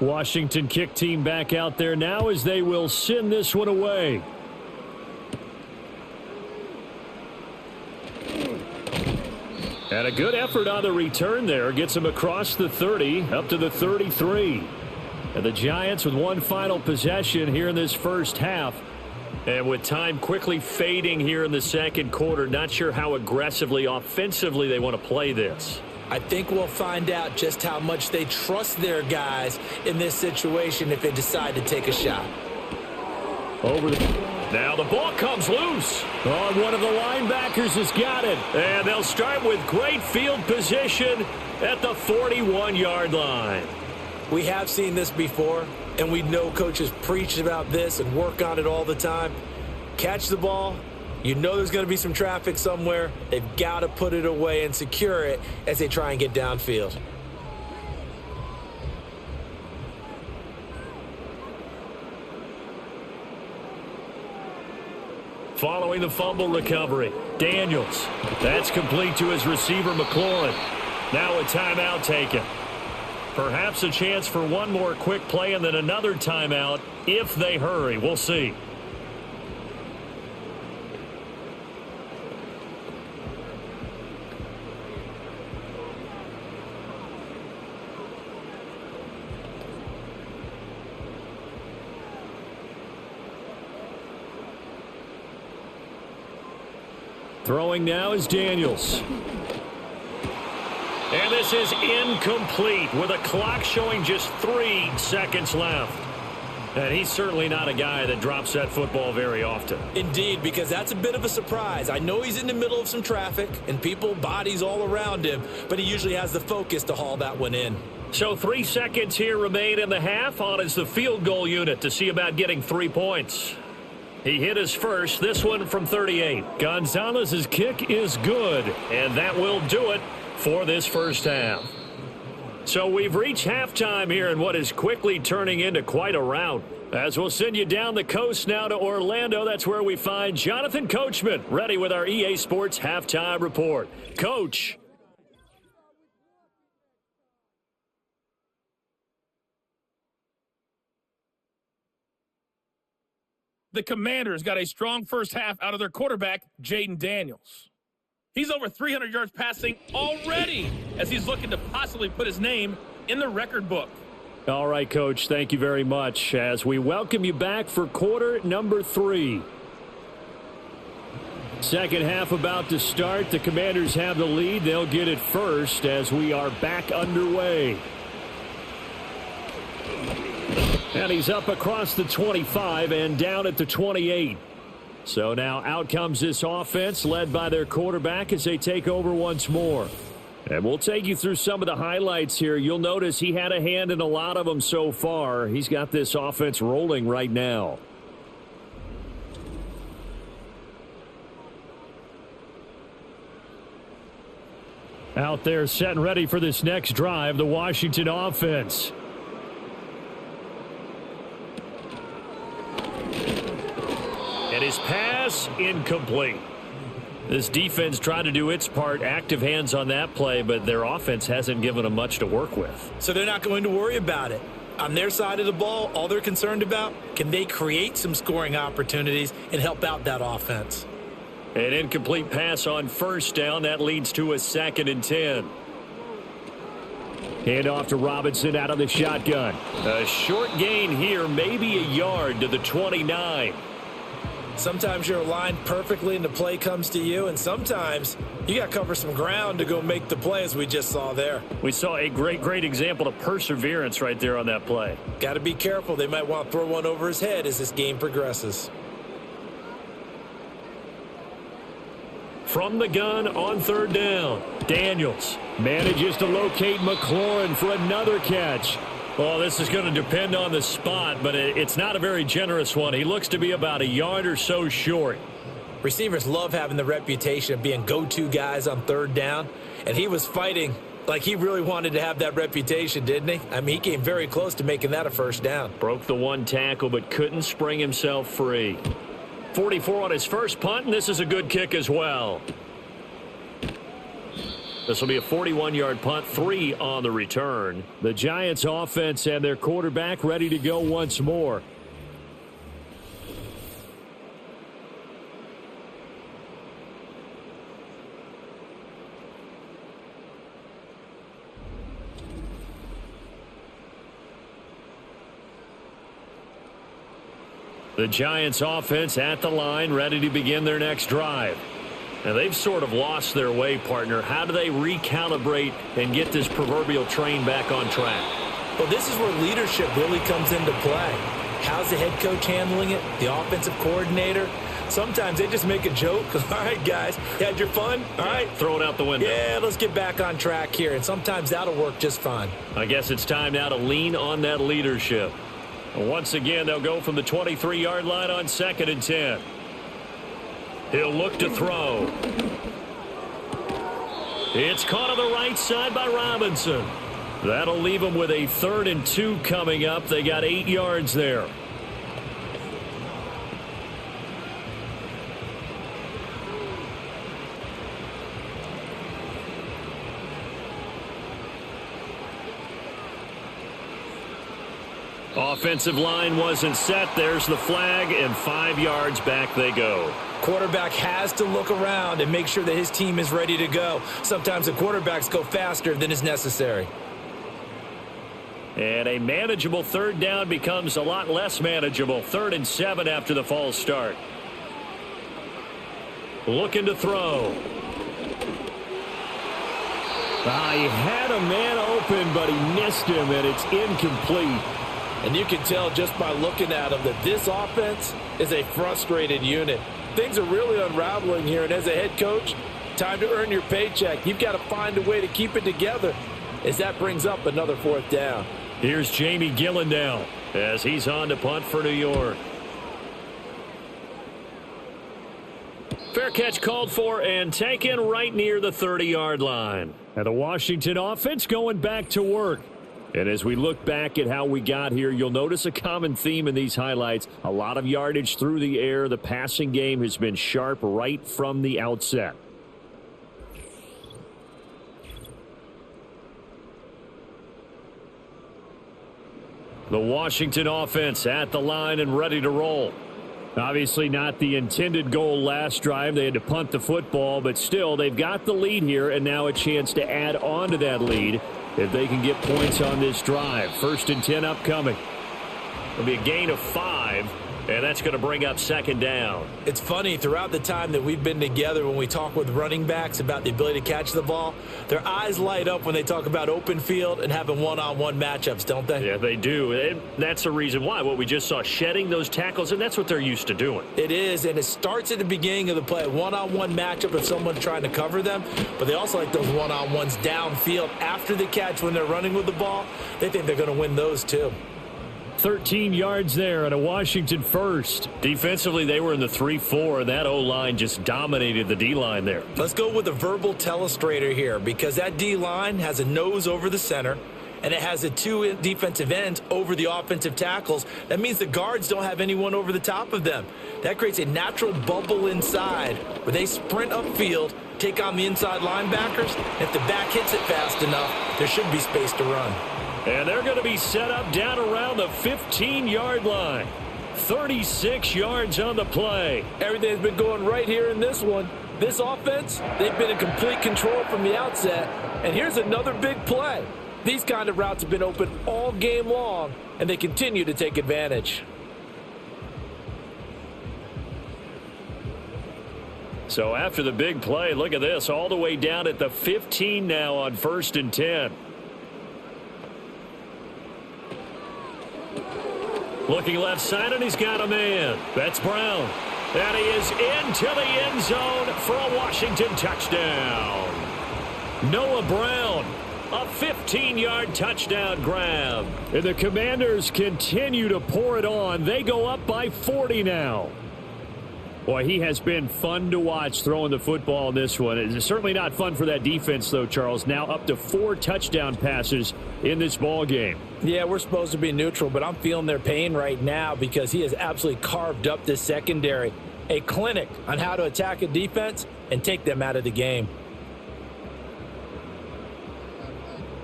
Washington kick team back out there now as they will send this one away. And a good effort on the return there. Gets him across the 30, up to the 33. And the Giants with one final possession here in this first half. And with time quickly fading here in the second quarter, not sure how aggressively, offensively they want to play this. I think we'll find out just how much they trust their guys in this situation if they decide to take a shot. Now the ball comes loose. Oh, one of the linebackers has got it. And they'll start with great field position at the 41-yard line. We have seen this before, and we know coaches preach about this and work on it all the time. Catch the ball. You know there's going to be some traffic somewhere. They've got to put it away and secure it as they try and get downfield. Following the fumble recovery, Daniels. That's complete to his receiver, McLaurin. Now a timeout taken. Perhaps a chance for one more quick play and then another timeout if they hurry. We'll see. Throwing now is Daniels. And this is incomplete with a clock showing just 3 seconds left. And he's certainly not a guy that drops that football very often. Indeed, because that's a bit of a surprise. I know he's in the middle of some traffic and people, bodies all around him, but he usually has the focus to haul that one in. So 3 seconds here remain in the half. On is the field goal unit to see about getting 3 points. He hit his first, this one from 38. Gonzalez's kick is good, and that will do it for this first half. So we've reached halftime here in what is quickly turning into quite a rout. As we'll send you down the coast now to Orlando, that's where we find Jonathan Coachman, ready with our EA Sports Halftime Report. Coach. The Commanders got a strong first half out of their quarterback, Jaden Daniels. He's over 300 yards passing already as he's looking to possibly put his name in the record book. All right, Coach, thank you very much as we welcome you back for quarter number 3. Second half about to start. The Commanders have the lead. They'll get it first as we are back underway. And he's up across the 25 and down at the 28. So now out comes this offense led by their quarterback as they take over once more. And we'll take you through some of the highlights here. You'll notice he had a hand in a lot of them so far. He's got this offense rolling right now. Out there set and ready for this next drive, the Washington offense. And his pass incomplete. This defense trying to do its part, active hands on that play, but their offense hasn't given them much to work with. So they're not going to worry about it. On their side of the ball, all they're concerned about, can they create some scoring opportunities and help out that offense? An incomplete pass on first down. That leads to a 2nd and 10. Hand off to Robinson out of the shotgun. A short gain here, maybe a yard to the 29. Sometimes you're aligned perfectly and the play comes to you, and sometimes you got to cover some ground to go make the play, as we just saw there. We saw a great example of perseverance right there on that play. Got to be careful. They might want to throw one over his head as this game progresses. From the gun on 3rd down, Daniels manages to locate McLaurin for another catch. Well, this is going to depend on the spot, but it's not a very generous one. He looks to be about a yard or so short. Receivers love having the reputation of being go-to guys on 3rd down, and he was fighting like he really wanted to have that reputation, didn't he? I mean, he came very close to making that a 1st down. Broke the one tackle, but couldn't spring himself free. 44 on his first punt, and this is a good kick as well. This will be a 41-yard punt, 3 on the return. The Giants offense and their quarterback ready to go once more. The Giants offense at the line, ready to begin their next drive. Now, they've sort of lost their way, partner. How do they recalibrate and get this proverbial train back on track? Well, this is where leadership really comes into play. How's the head coach handling it? The offensive coordinator? Sometimes they just make a joke. All right, guys, you had your fun? All right. Throw it out the window. Yeah, let's get back on track here. And sometimes that'll work just fine. I guess it's time now to lean on that leadership. Once again, they'll go from the 23-yard line on 2nd and 10. He'll look to throw. It's caught on the right side by Robinson. That'll leave him with a 3rd and 2 coming up. They got 8 yards there. Offensive line wasn't set. There's the flag, and 5 yards back they go. Quarterback has to look around and make sure that his team is ready to go. Sometimes the quarterbacks go faster than is necessary. And a manageable 3rd down becomes a lot less manageable. 3rd and 7 after the false start. Looking to throw. He had a man open, but he missed him, and it's incomplete. And you can tell just by looking at him that this offense is a frustrated unit. Things are really unraveling here, and as a head coach, time to earn your paycheck. You've got to find a way to keep it together as that brings up another 4th down. Here's Jamie Gillen now as he's on to punt for New York. Fair catch called for and taken right near the 30-yard line. And the Washington offense going back to work. And as we look back at how we got here, you'll notice a common theme in these highlights. A lot of yardage through the air. The passing game has been sharp right from the outset. The Washington offense at the line and ready to roll. Obviously not the intended goal last drive. They had to punt the football, but still they've got the lead here and now a chance to add on to that lead if they can get points on this drive. 1st and 10 upcoming. It'll be a gain of 5, and that's going to bring up 2nd down. It's funny, throughout the time that we've been together, when we talk with running backs about the ability to catch the ball, their eyes light up when they talk about open field and having one-on-one matchups, don't they? Yeah, they do. And that's the reason why. What we just saw, shedding those tackles, and that's what they're used to doing. It is, and it starts at the beginning of the play. One-on-one matchup if someone's trying to cover them, but they also like those one-on-ones downfield after the catch when they're running with the ball. They think they're going to win those too. 13 yards there and a Washington first. Defensively, they were in the 3-4, and that O-line just dominated the D-line there. Let's go with a verbal telestrator here, because that D-line has a nose over the center, and it has the 2 defensive ends over the offensive tackles. That means the guards don't have anyone over the top of them. That creates a natural bubble inside where they sprint upfield, take on the inside linebackers. If the back hits it fast enough, there should be space to run. And they're going to be set up down around the 15-yard line. 36 yards on the play. Everything's been going right here in this one. This offense, they've been in complete control from the outset. And here's another big play. These kind of routes have been open all game long, and they continue to take advantage. So after the big play, look at this, all the way down at the 15 now on 1st and 10. Looking left side, and he's got a man. That's Brown. And he is into the end zone for a Washington touchdown. Noah Brown, a 15-yard touchdown grab. And the Commanders continue to pour it on. They go up by 40 now. Boy, he has been fun to watch throwing the football in this one. It's certainly not fun for that defense, though, Charles. Now up to 4 touchdown passes in this ball game. Yeah, we're supposed to be neutral, but I'm feeling their pain right now because he has absolutely carved up this secondary. A clinic on how to attack a defense and take them out of the game.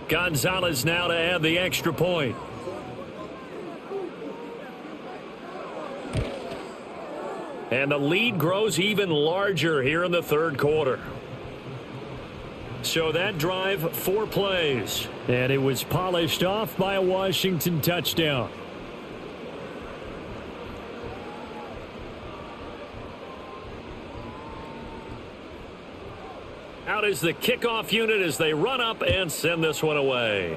Gonzalez now to add the extra point. And the lead grows even larger here in the 3rd quarter. So that drive, 4 plays. And it was polished off by a Washington touchdown. Out is the kickoff unit as they run up and send this one away.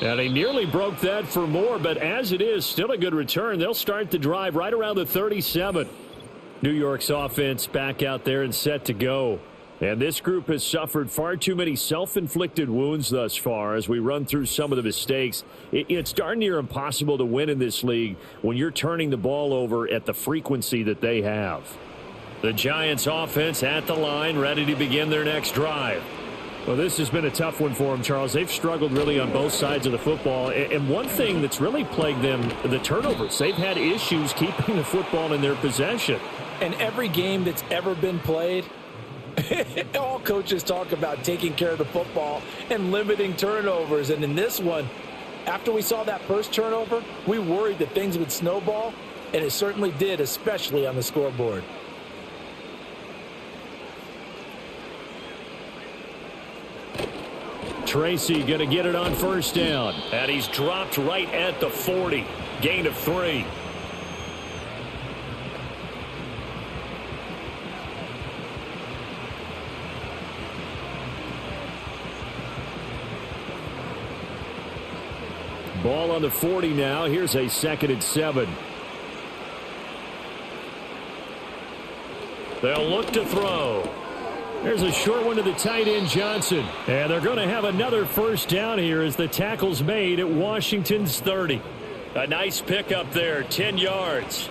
And he nearly broke that for more, but as it is, still a good return. They'll start the drive right around the 37. New York's offense back out there and set to go. And this group has suffered far too many self-inflicted wounds thus far as we run through some of the mistakes. It's darn near impossible to win in this league when you're turning the ball over at the frequency that they have. The Giants offense at the line, ready to begin their next drive. Well, this has been a tough one for them, Charles. They've struggled really on both sides of the football. And one thing that's really plagued them, the turnovers. They've had issues keeping the football in their possession. And every game that's ever been played, all coaches talk about taking care of the football and limiting turnovers. And in this one, after we saw that first turnover, we worried that things would snowball, and it certainly did, especially on the scoreboard. Tracy going to get it on 1st down. And he's dropped right at the 40. Gain of 3. Ball on the 40 now. Here's a 2nd and 7. They'll look to throw. There's a short one to the tight end, Jaxson. And they're going to have another first down here as the tackle's made at Washington's 30. A nice pickup there, 10 yards.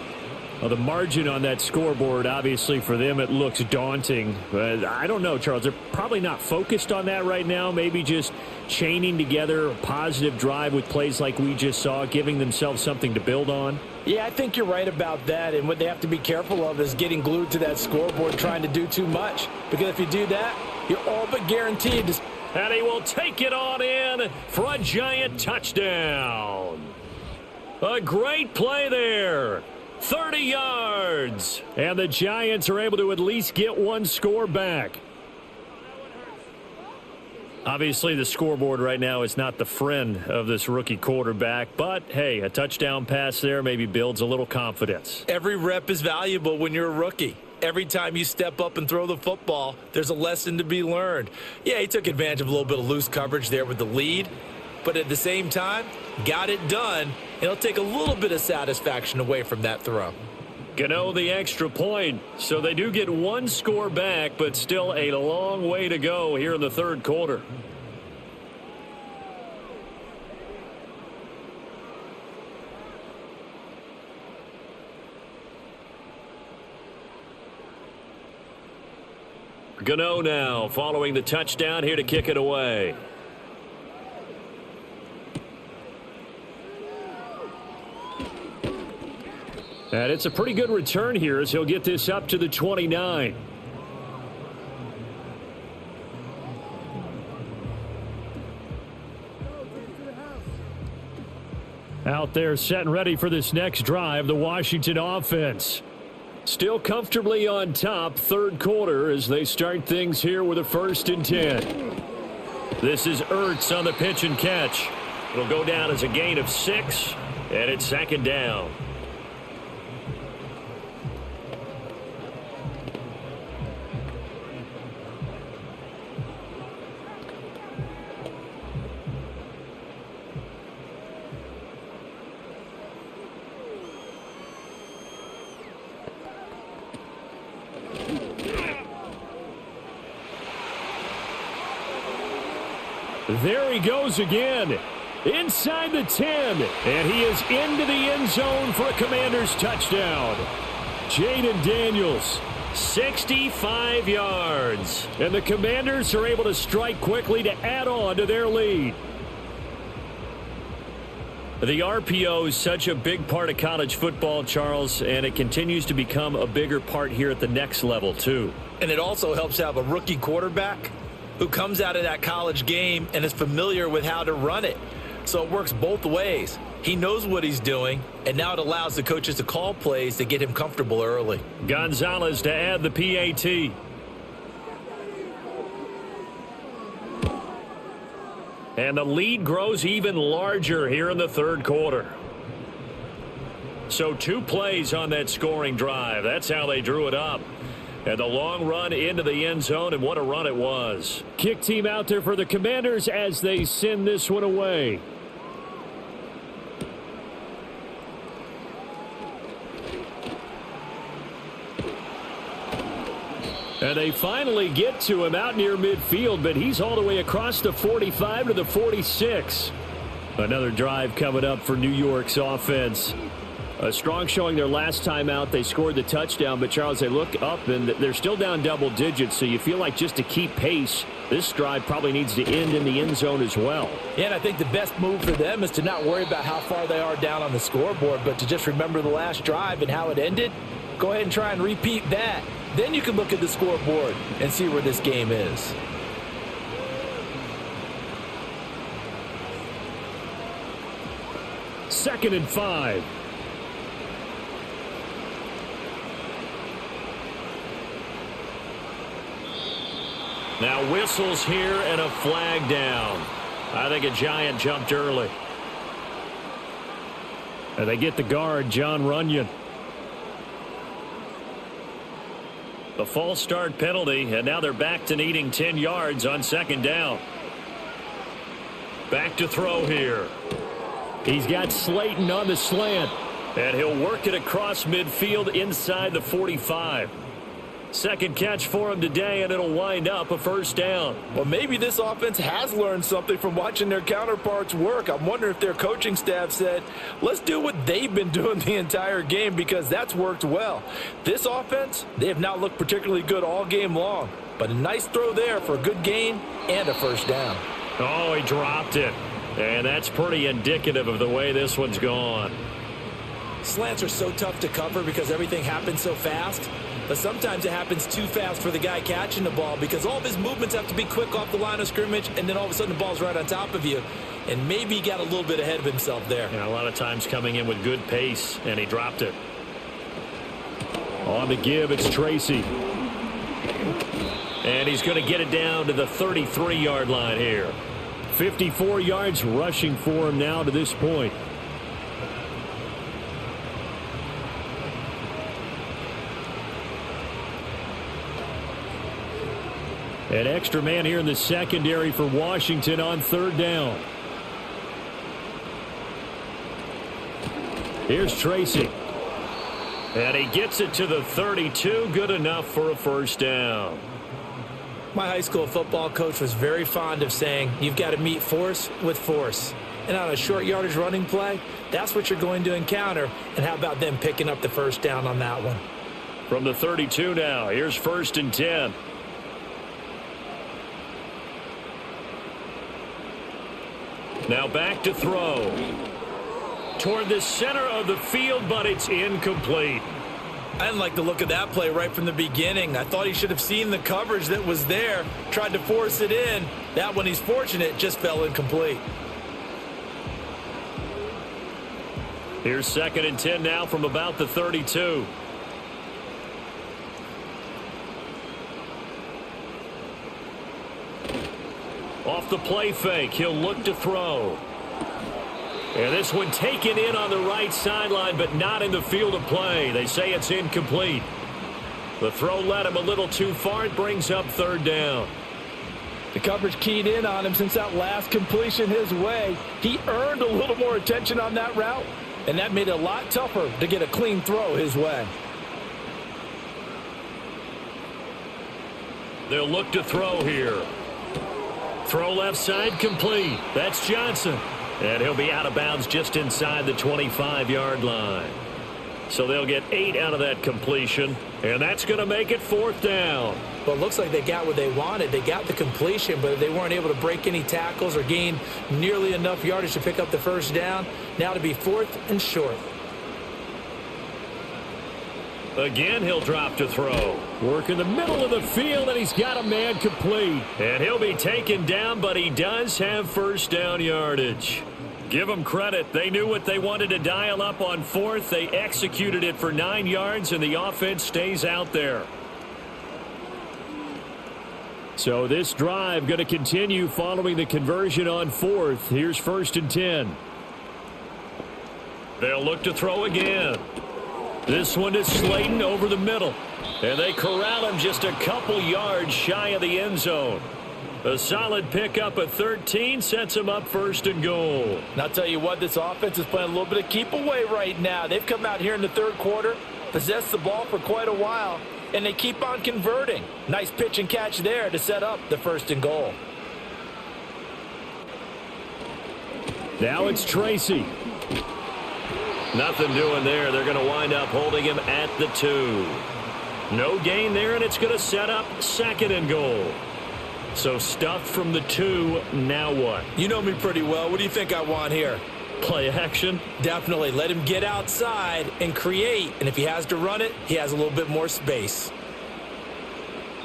Well, the margin on that scoreboard, obviously, for them, it looks daunting. But I don't know, Charles. They're probably not focused on that right now. Maybe just chaining together a positive drive with plays like we just saw, giving themselves something to build on. Yeah, I think you're right about that. And what they have to be careful of is getting glued to that scoreboard, trying to do too much. Because if you do that, you're all but guaranteed to... And he will take it on in for a Giant touchdown. A great play there. 30 yards. And the Giants are able to at least get one score back. Obviously, the scoreboard right now is not the friend of this rookie quarterback. But, hey, a touchdown pass there maybe builds a little confidence. Every rep is valuable when you're a rookie. Every time you step up and throw the football, there's a lesson to be learned. Yeah, he took advantage of a little bit of loose coverage there with the lead. But at the same time, got it done. And it'll take a little bit of satisfaction away from that throw. Gano the extra point. So they do get one score back, but still a long way to go here in the third quarter. Gano now following the touchdown here to kick it away. And it's a pretty good return here as he'll get this up to the 29. Out there set and ready for this next drive, the Washington offense. Still comfortably on top, third quarter as they start things here with a 1st and 10. This is Ertz on the pitch and catch. It'll go down as a gain of 6, and it's 2nd down. There he goes again. Inside the 10. And he is into the end zone for a Commanders touchdown. Jaden Daniels, 65 yards. And the Commanders are able to strike quickly to add on to their lead. The RPO is such a big part of college football, Charles, and it continues to become a bigger part here at the next level, too. And it also helps have a rookie quarterback who comes out of that college game and is familiar with how to run it. So it works both ways. He knows what he's doing, and now it allows the coaches to call plays to get him comfortable early. Gonzalez to add the PAT. And the lead grows even larger here in the third quarter. So 2 plays on that scoring drive. That's how they drew it up. And the long run into the end zone, and what a run it was. Kick team out there for the Commanders as they send this one away. And they finally get to him out near midfield, but he's all the way across the 45 to the 46. Another drive coming up for New York's offense. A strong showing their last time out. They scored the touchdown, but Charles, they look up and they're still down double digits, so you feel like just to keep pace, this drive probably needs to end in the end zone as well. Yeah, and I think the best move for them is to not worry about how far they are down on the scoreboard, but to just remember the last drive and how it ended. Go ahead and try and repeat that. Then you can look at the scoreboard and see where this game is. Second and 5. Now whistles here and a flag down. I think a Giant jumped early. And they get the guard, John Runyon. The false start penalty, and now they're back to needing 10 yards on 2nd down. Back to throw here. He's got Slayton on the slant, and he'll work it across midfield inside the 45. Second catch for him today, and it'll wind up a first down. Well, maybe this offense has learned something from watching their counterparts work. I'm wondering if their coaching staff said, let's do what they've been doing the entire game, because that's worked well. This offense, they have not looked particularly good all game long, but a nice throw there for a good gain and a first down. Oh, he dropped it. And that's pretty indicative of the way this one's gone. Slants are so tough to cover because everything happens so fast. But sometimes it happens too fast for the guy catching the ball because all of his movements have to be quick off the line of scrimmage, and then all of a sudden the ball's right on top of you. And maybe he got a little bit ahead of himself there. Yeah, a lot of times coming in with good pace, and he dropped it. On the give, it's Tracy. And he's going to get it down to the 33-yard line here. 54 yards rushing for him now to this point. An extra man here in the secondary for Washington on third down. Here's Tracy. And he gets it to the 32. Good enough for a first down. My high school football coach was very fond of saying, you've got to meet force with force. And on a short yardage running play, that's what you're going to encounter. And how about them picking up the first down on that one? From the 32 now, here's 1st and 10. Now back to throw. Toward the center of the field, but it's incomplete. I didn't like the look of that play right from the beginning. I thought he should have seen the coverage that was there, tried to force it in. That one, he's fortunate, just fell incomplete. Here's 2nd and 10 now from about the 32. Off the play fake, he'll look to throw. And this one taken in on the right sideline, but not in the field of play. They say it's incomplete. The throw led him a little too far. It brings up 3rd down. The coverage keyed in on him since that last completion his way. He earned a little more attention on that route, and that made it a lot tougher to get a clean throw his way. They'll look to throw here. Throw left side complete. That's Jaxson. And he'll be out of bounds just inside the 25-yard line. So they'll get 8 out of that completion, and that's going to make it 4th down. Well, it looks like they got what they wanted. They got the completion, but they weren't able to break any tackles or gain nearly enough yardage to pick up the first down. Now to be 4th and short. Again, he'll drop to throw. Work in the middle of the field, and he's got a man complete. And he'll be taken down, but he does have first down yardage. Give them credit. They knew what they wanted to dial up on 4th. They executed it for 9 yards, and the offense stays out there. So this drive going to continue following the conversion on 4th. Here's 1st and 10. They'll look to throw again. This one is Slayton over the middle. And they corral him just a couple yards shy of the end zone. A solid pickup at 13 sets him up 1st and goal. And I'll tell you what, this offense is playing a little bit of keep away right now. They've come out here in the 3rd quarter, possessed the ball for quite a while, and they keep on converting. Nice pitch and catch there to set up the 1st and goal. Now it's Tracy. Nothing doing there. They're going to wind up holding him at the 2. No gain there, and it's going to set up 2nd and goal. So stuffed from the 2, now what? You know me pretty well. What do you think I want here? Play action? Definitely. Let him get outside and create. And if he has to run it, he has a little bit more space.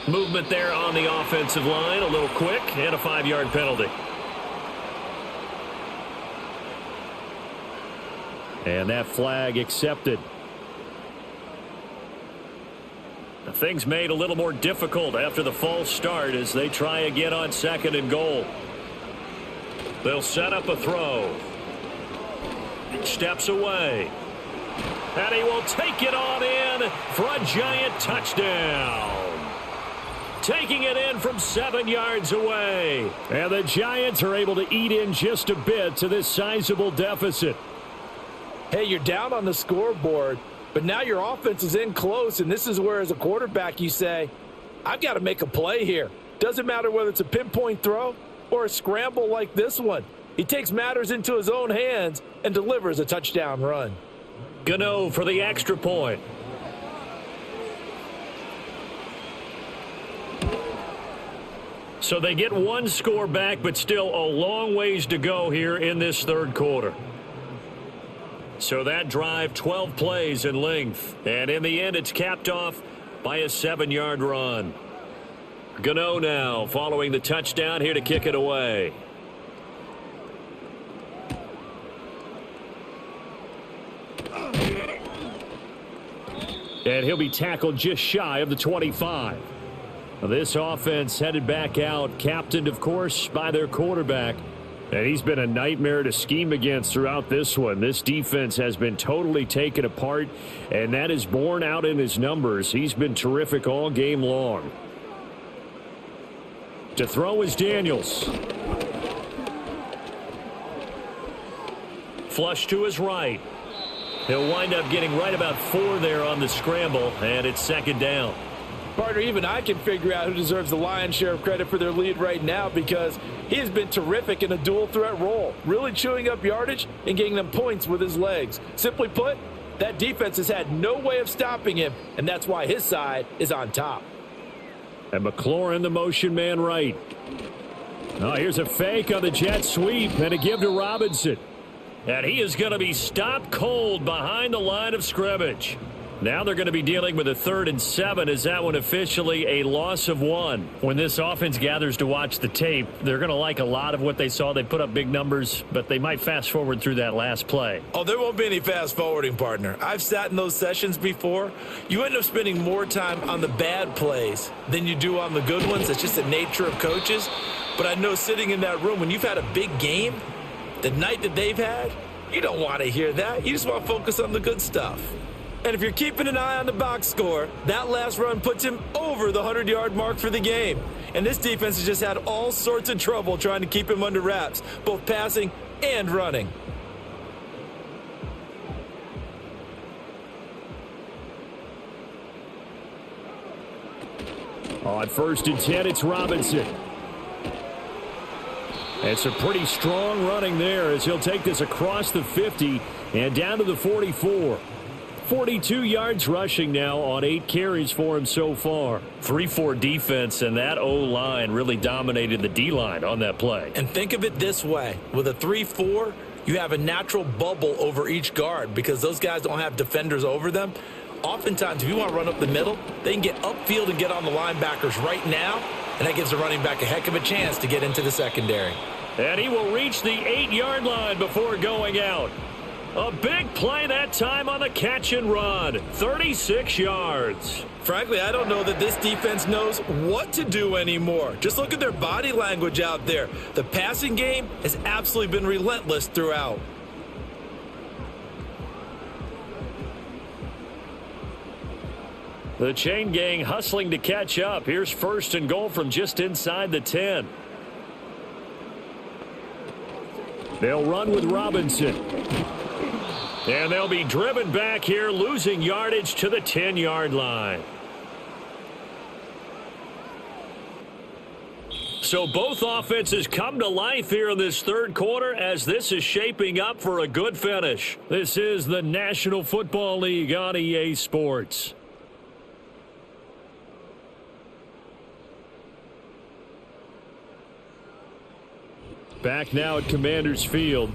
Movement there on the offensive line. A little quick and a 5-yard penalty. And that flag accepted. Things made a little more difficult after the false start as they try again on 2nd and goal. They'll set up a throw. Steps away. And he will take it on in for a giant touchdown. Taking it in from 7 yards away. And the Giants are able to eat in just a bit to this sizable deficit. Hey, you're down on the scoreboard, But now your offense is in close, and this is where, as a quarterback, you say, I've got to make a play here. Doesn't matter whether it's a pinpoint throw or a scramble like this one. He takes matters into his own hands and delivers a touchdown run. Gano for the extra point. So they get one score back, but still a long ways to go here in this third quarter. So that drive, 12 plays in length. And in the end, it's capped off by a 7-yard run. Gano now following the touchdown, here to kick it away. And he'll be tackled just shy of the 25. This offense headed back out, captained, of course, by their quarterback. And he's been a nightmare to scheme against throughout this one. This defense has been totally taken apart, and that is borne out in his numbers. He's been terrific all game long. To throw is Daniels. Flush to his right. He'll wind up getting right about 4 there on the scramble, and it's second down. Partner, even I can figure out who deserves the lion's share of credit for their lead right now, because he has been terrific in a dual threat role, really chewing up yardage and getting them points with his legs. Simply put, that defense has had no way of stopping him, and that's why his side is on top. And McLaurin, the motion man right. Oh, here's a fake on the jet sweep and a give to Robinson. And he is going to be stopped cold behind the line of scrimmage. Now they're going to be dealing with a 3rd and 7. Is that one officially a loss of 1? When this offense gathers to watch the tape, they're going to like a lot of what they saw. They put up big numbers, but they might fast forward through that last play. Oh, there won't be any fast forwarding, partner. I've sat in those sessions before. You end up spending more time on the bad plays than you do on the good ones. It's just the nature of coaches. But I know sitting in that room, when you've had a big game, the night that they've had, you don't want to hear that. You just want to focus on the good stuff. And if you're keeping an eye on the box score, that last run puts him over the 100-yard mark for the game. And this defense has just had all sorts of trouble trying to keep him under wraps, both passing and running. On 1st and 10, it's Robinson. It's a pretty strong running there as he'll take this across the 50 and down to the 44. 42 yards rushing now on 8 carries for him so far. 3-4 defense, and that O-line really dominated the D-line on that play. And think of it this way. With a 3-4, you have a natural bubble over each guard because those guys don't have defenders over them. Oftentimes, if you want to run up the middle, they can get upfield and get on the linebackers right now, and that gives the running back a heck of a chance to get into the secondary. And he will reach the 8-yard line before going out. A big play that time on the catch and run. 36 yards. Frankly, I don't know that this defense knows what to do anymore. Just look at their body language out there. The passing game has absolutely been relentless throughout. The chain gang hustling to catch up. Here's 1st and goal from just inside the 10. They'll run with Robinson. And they'll be driven back here, losing yardage to the 10-yard line. So both offenses come to life here in this third quarter as this is shaping up for a good finish. This is the National Football League on EA Sports. Back now at Commanders Field.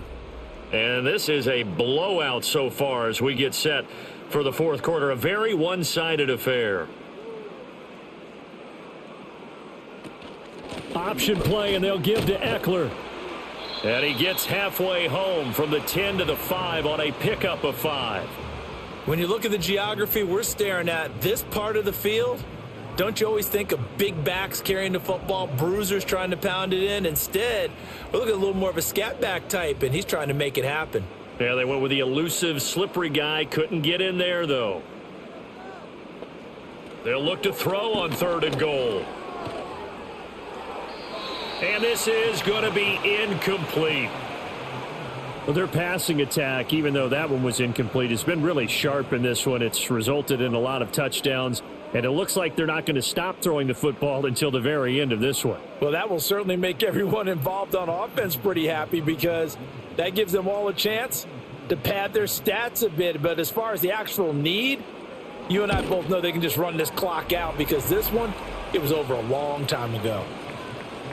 And this is a blowout so far as we get set for the fourth quarter. A very one-sided affair. Option play, and they'll give to Eckler. And he gets halfway home from the 10 to the 5 on a pickup of 5. When you look at the geography we're staring at, this part of the field, don't you always think of big backs carrying the football, bruisers trying to pound it in? Instead, we're looking at a little more of a scat back type, and he's trying to make it happen. Yeah, they went with the elusive, slippery guy. Couldn't get in there, though. They'll look to throw on 3rd and goal. And this is going to be incomplete. Well, their passing attack, even though that one was incomplete, has been really sharp in this one. It's resulted in a lot of touchdowns, and it looks like they're not going to stop throwing the football until the very end of this one. Well, that will certainly make everyone involved on offense pretty happy because that gives them all a chance to pad their stats a bit. But as far as the actual need, you and I both know they can just run this clock out because this one, it was over a long time ago.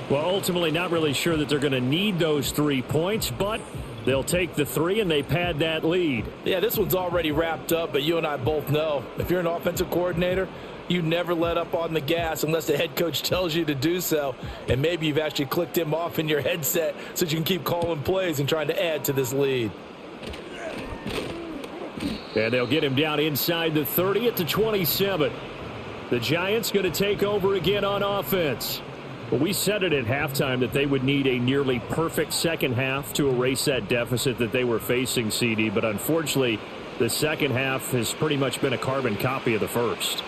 Well, ultimately not really sure that they're going to need those 3 points, but they'll take the 3 and they pad that lead. Yeah, this one's already wrapped up, but you and I both know if you're an offensive coordinator, you never let up on the gas unless the head coach tells you to do so. And maybe you've actually clicked him off in your headset so you can keep calling plays and trying to add to this lead. And they'll get him down inside the 30 at the 27. The Giants going to take over again on offense. Well, we said it at halftime that they would need a nearly perfect second half to erase that deficit that they were facing, CD. But unfortunately, the second half has pretty much been a carbon copy of the first.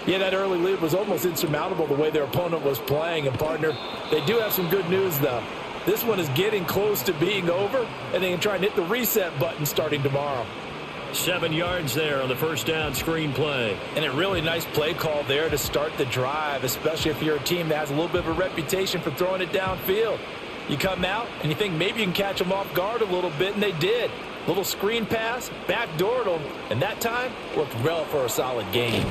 Yeah, that early lead was almost insurmountable the way their opponent was playing. And, partner, they do have some good news, though. This one is getting close to being over, and they can try and hit the reset button starting tomorrow. 7 yards there on the first down screen play. And a really nice play call there to start the drive, especially if you're a team that has a little bit of a reputation for throwing it downfield. You come out and you think maybe you can catch them off guard a little bit, and they did. Little screen pass, backdoored them, and that time worked well for a solid gain.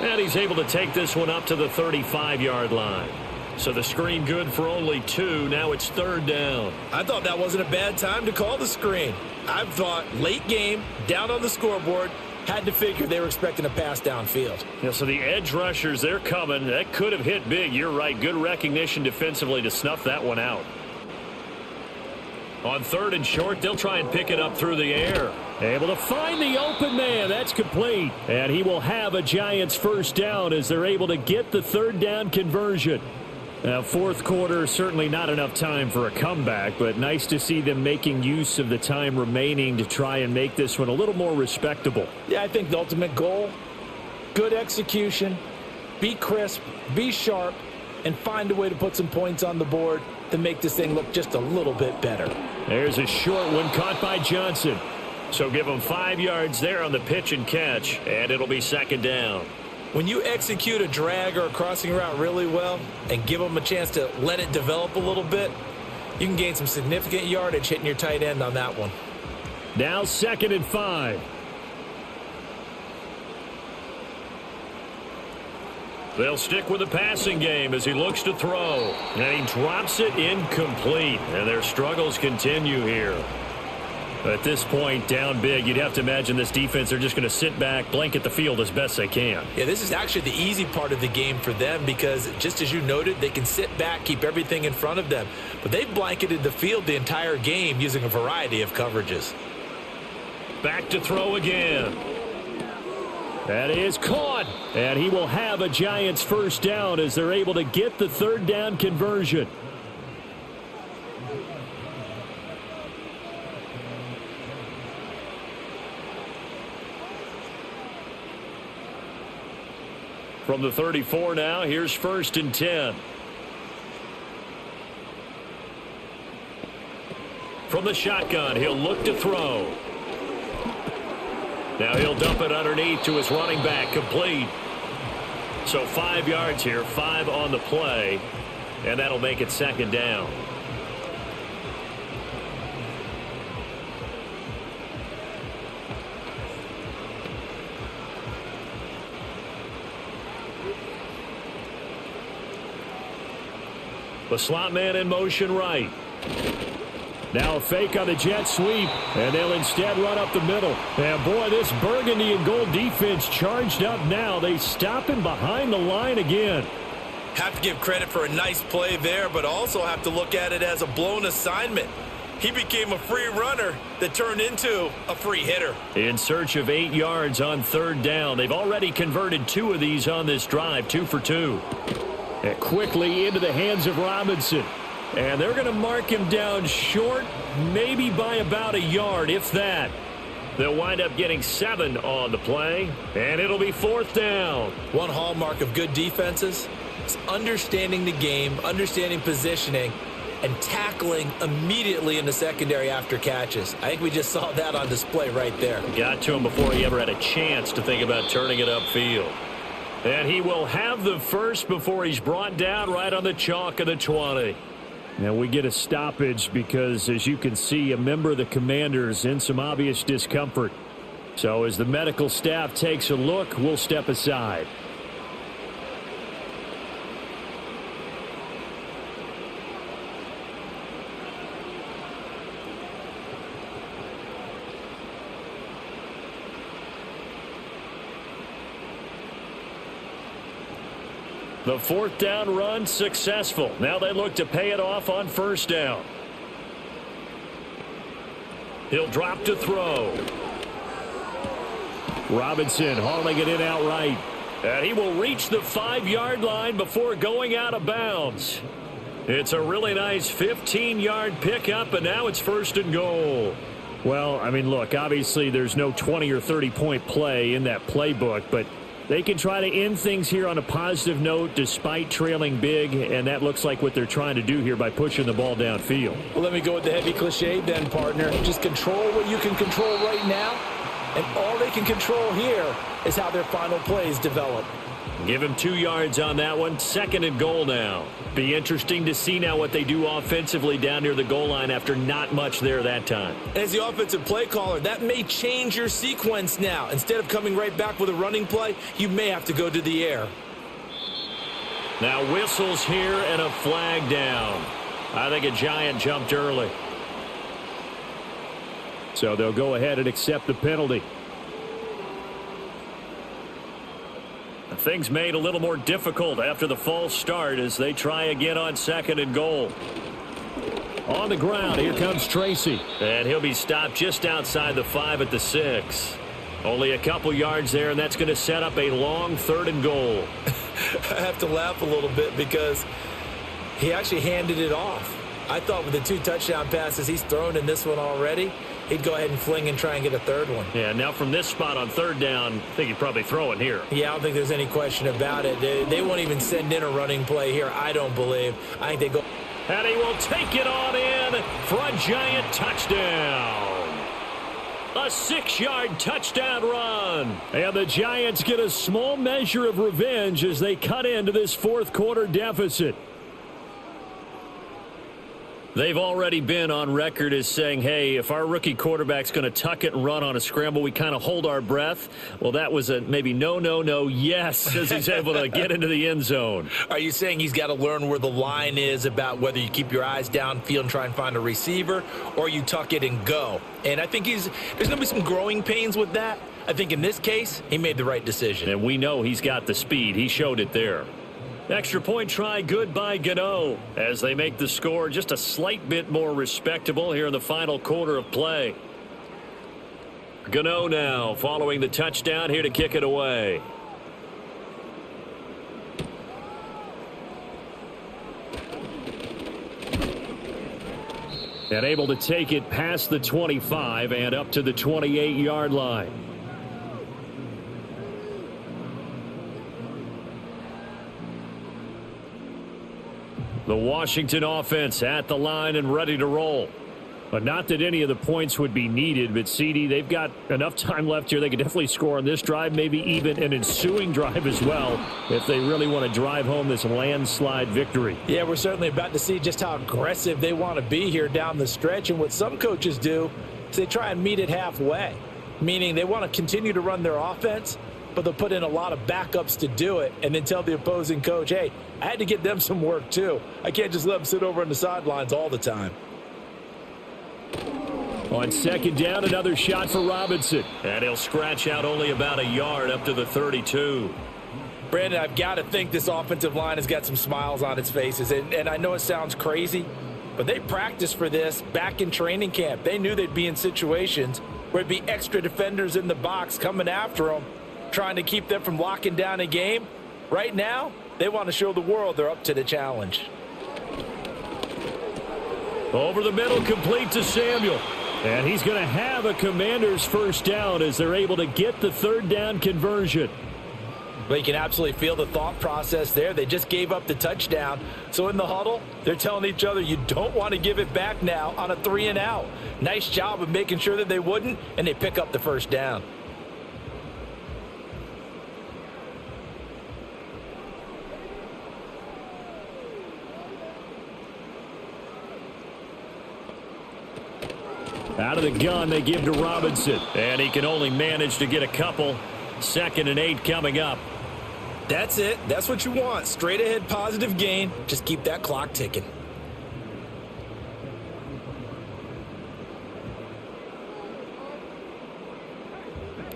And he's able to take this one up to the 35-yard line. So the screen good for only 2. Now it's third down. I thought that wasn't a bad time to call the screen. I thought late game, down on the scoreboard, had to figure they were expecting a pass downfield. Yeah, so the edge rushers, they're coming. That could have hit big. You're right. Good recognition defensively to snuff that one out. On third and short, they'll try and pick it up through the air. Able to find the open man. That's complete. And he will have a Giants first down as they're able to get the third down conversion. Now, fourth quarter, certainly not enough time for a comeback, but nice to see them making use of the time remaining to try and make this one a little more respectable. Yeah, I think the ultimate goal, good execution, be crisp, be sharp, and find a way to put some points on the board to make this thing look just a little bit better. There's a short one caught by Johnson. So give them 5 yards there on the pitch and catch, and it'll be second down. When you execute a drag or a crossing route really well and give them a chance to let it develop a little bit, you can gain some significant yardage hitting your tight end on that one. Now 2nd and 5. They'll stick with the passing game as he looks to throw. And he drops it incomplete. And their struggles continue here. At this point, down big, you'd have to imagine this defense are just going to sit back, blanket the field as best they can. Yeah, this is actually the easy part of the game for them because, just as you noted, they can sit back, keep everything in front of them. But they've blanketed the field the entire game using a variety of coverages. Back to throw again. That is caught. And he will have a Giants first down as they're able to get the third down conversion. From the 34 now, here's 1st and 10. From the shotgun, he'll look to throw. Now he'll dump it underneath to his running back, complete. So 5 yards here, 5 on the play, and that'll make it second down. The slot man in motion right. Now a fake on the jet sweep, and they'll instead run up the middle. And boy, this burgundy and gold defense charged up now. They stop him behind the line again. Have to give credit for a nice play there, but also have to look at it as a blown assignment. He became a free runner that turned into a free hitter. In search of 8 yards on third down. They've already converted 2 of these on this drive, 2 for 2. And quickly into the hands of Robinson. And they're going to mark him down short, maybe by about a yard, if that. They'll wind up getting 7 on the play, and it'll be 4th down. One hallmark of good defenses is understanding the game, understanding positioning, and tackling immediately in the secondary after catches. I think we just saw that on display right there. Got to him before he ever had a chance to think about turning it upfield. And he will have the first before he's brought down right on the chalk of the 20. Now we get a stoppage because, as you can see, a member of the Commanders in some obvious discomfort. So as the medical staff takes a look, we'll step aside. The fourth down run successful. Now they look to pay it off on first down. He'll drop to throw. Robinson hauling it in outright. And he will reach the 5-yard line before going out of bounds. It's a really nice 15-yard pickup, and now it's first and goal. Well, I mean, look, obviously there's no 20 or 30-point play in that playbook, but they can try to end things here on a positive note despite trailing big, and that looks like what they're trying to do here by pushing the ball downfield. Well, let me go with the heavy cliche then, partner. Just control what you can control right now, and all they can control here is how their final plays develop. Give him 2 yards on that one. Second and goal now. Be interesting to see now what they do offensively down near the goal line after not much there that time. As the offensive play caller, that may change your sequence now. Instead of coming right back with a running play, you may have to go to the air. Now whistles here and a flag down. I think a Giant jumped early. So they'll go ahead and accept the penalty. Things made a little more difficult after the false start as they try again on second and goal. On the ground, here comes Tracy. And he'll be stopped just outside the 5 at the 6. Only a couple yards there, and that's going to set up a long third and goal. I have to laugh a little bit because he actually handed it off. I thought with the 2 touchdown passes he's thrown in this one already, he'd go ahead and fling and try and get a third one. Yeah, now from this spot on third down, I think he'd probably throw it here. Yeah, I don't think there's any question about it. They won't even send in a running play here, I don't believe. I think they go. And he will take it on in for a Giant touchdown. A 6-yard touchdown run. And the Giants get a small measure of revenge as they cut into this fourth quarter deficit. They've already been on record as saying, hey, if our rookie quarterback's going to tuck it and run on a scramble, we kind of hold our breath. Well, that was a maybe no, yes, as he's able to get into the end zone. Are you saying he's got to learn where the line is about whether you keep your eyes downfield and try and find a receiver or you tuck it and go? And I think there's going to be some growing pains with that. I think in this case, he made the right decision. And we know he's got the speed. He showed it there. Extra point try good by Gano as they make the score just a slight bit more respectable here in the final quarter of play. Gano now following the touchdown here to kick it away. And able to take it past the 25 and up to the 28-yard line. The Washington offense at the line and ready to roll. But not that any of the points would be needed, but CD, they've got enough time left here. They could definitely score on this drive, maybe even an ensuing drive as well, if they really want to drive home this landslide victory. Yeah, we're certainly about to see just how aggressive they want to be here down the stretch. And what some coaches do is they try and meet it halfway, meaning they want to continue to run their offense, but they'll put in a lot of backups to do it and then tell the opposing coach, hey, I had to get them some work too. I can't just let them sit over on the sidelines all the time. On second down, another shot for Robinson. And he'll scratch out only about a yard up to the 32. Brandon, I've got to think this offensive line has got some smiles on its faces. And I know it sounds crazy, but they practiced for this back in training camp. They knew they'd be in situations where there'd be extra defenders in the box coming after them, trying to keep them from locking down a game. Right now, they want to show the world they're up to the challenge. Over the middle, complete to Samuel. And he's going to have a Commander's first down as they're able to get the third down conversion. But you can absolutely feel the thought process there. They just gave up the touchdown. So in the huddle, they're telling each other, you don't want to give it back now on a 3-and-out. Nice job of making sure that they wouldn't, and they pick up the first down. Out of the gun, they give to Robinson. And he can only manage to get a couple. 2nd and 8 coming up. That's it. That's what you want. Straight ahead positive gain. Just keep that clock ticking.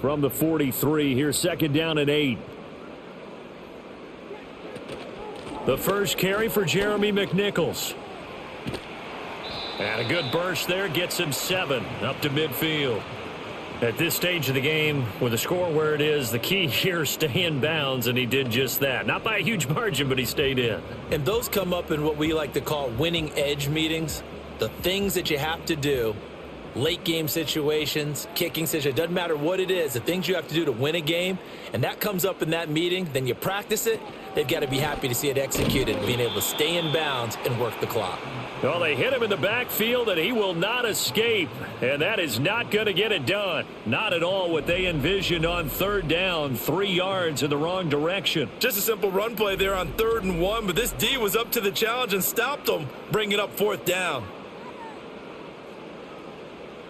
From the 43, here's 2nd down and 8. The first carry for Jeremy McNichols. And a good burst there gets him 7 up to midfield. At this stage of the game, with the score where it is, the key here is stay in bounds, and he did just that. Not by a huge margin, but he stayed in. And those come up in what we like to call winning edge meetings. The things that you have to do, late game situations, kicking situations, doesn't matter what it is, the things you have to do to win a game, and that comes up in that meeting, then you practice it, they've got to be happy to see it executed, being able to stay in bounds and work the clock. Well, they hit him in the backfield, and he will not escape. And that is not going to get it done. Not at all what they envisioned on 3rd down, 3 yards in the wrong direction. Just a simple run play there on 3rd and 1, but this D was up to the challenge and stopped him, bringing up 4th down.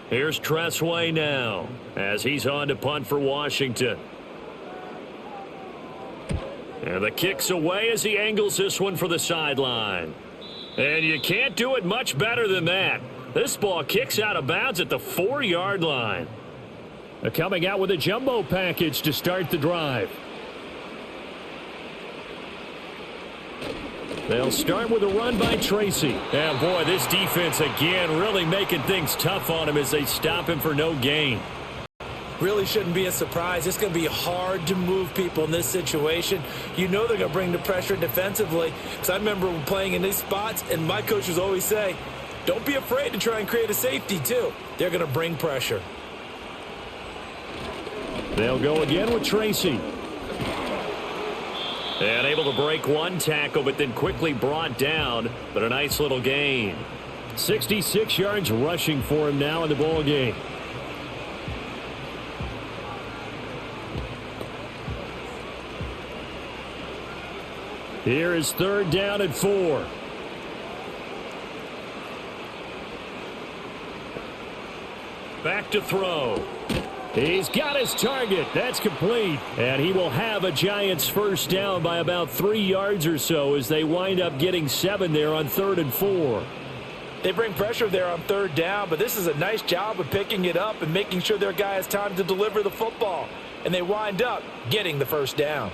Here's Tressway now as he's on to punt for Washington. And the kick's away as he angles this one for the sideline. And you can't do it much better than that. This ball kicks out of bounds at the 4-yard line. They're coming out with a jumbo package to start the drive. They'll start with a run by Tracy. And boy, this defense again really making things tough on him as they stop him for no gain. Really shouldn't be a surprise. It's going to be hard to move people in this situation. You know they're going to bring the pressure defensively. Because I remember playing in these spots, and my coaches always say, don't be afraid to try and create a safety, too. They're going to bring pressure. They'll go again with Tracy. And able to break one tackle, but then quickly brought down. But a nice little gain. 66 yards rushing for him now in the ball game. Here is 3rd down and 4. Back to throw. He's got his target. That's complete. And he will have a Giants first down by about 3 yards or so as they wind up getting 7 there on 3rd and 4. They bring pressure there on 3rd down, but this is a nice job of picking it up and making sure their guy has time to deliver the football. And they wind up getting the first down.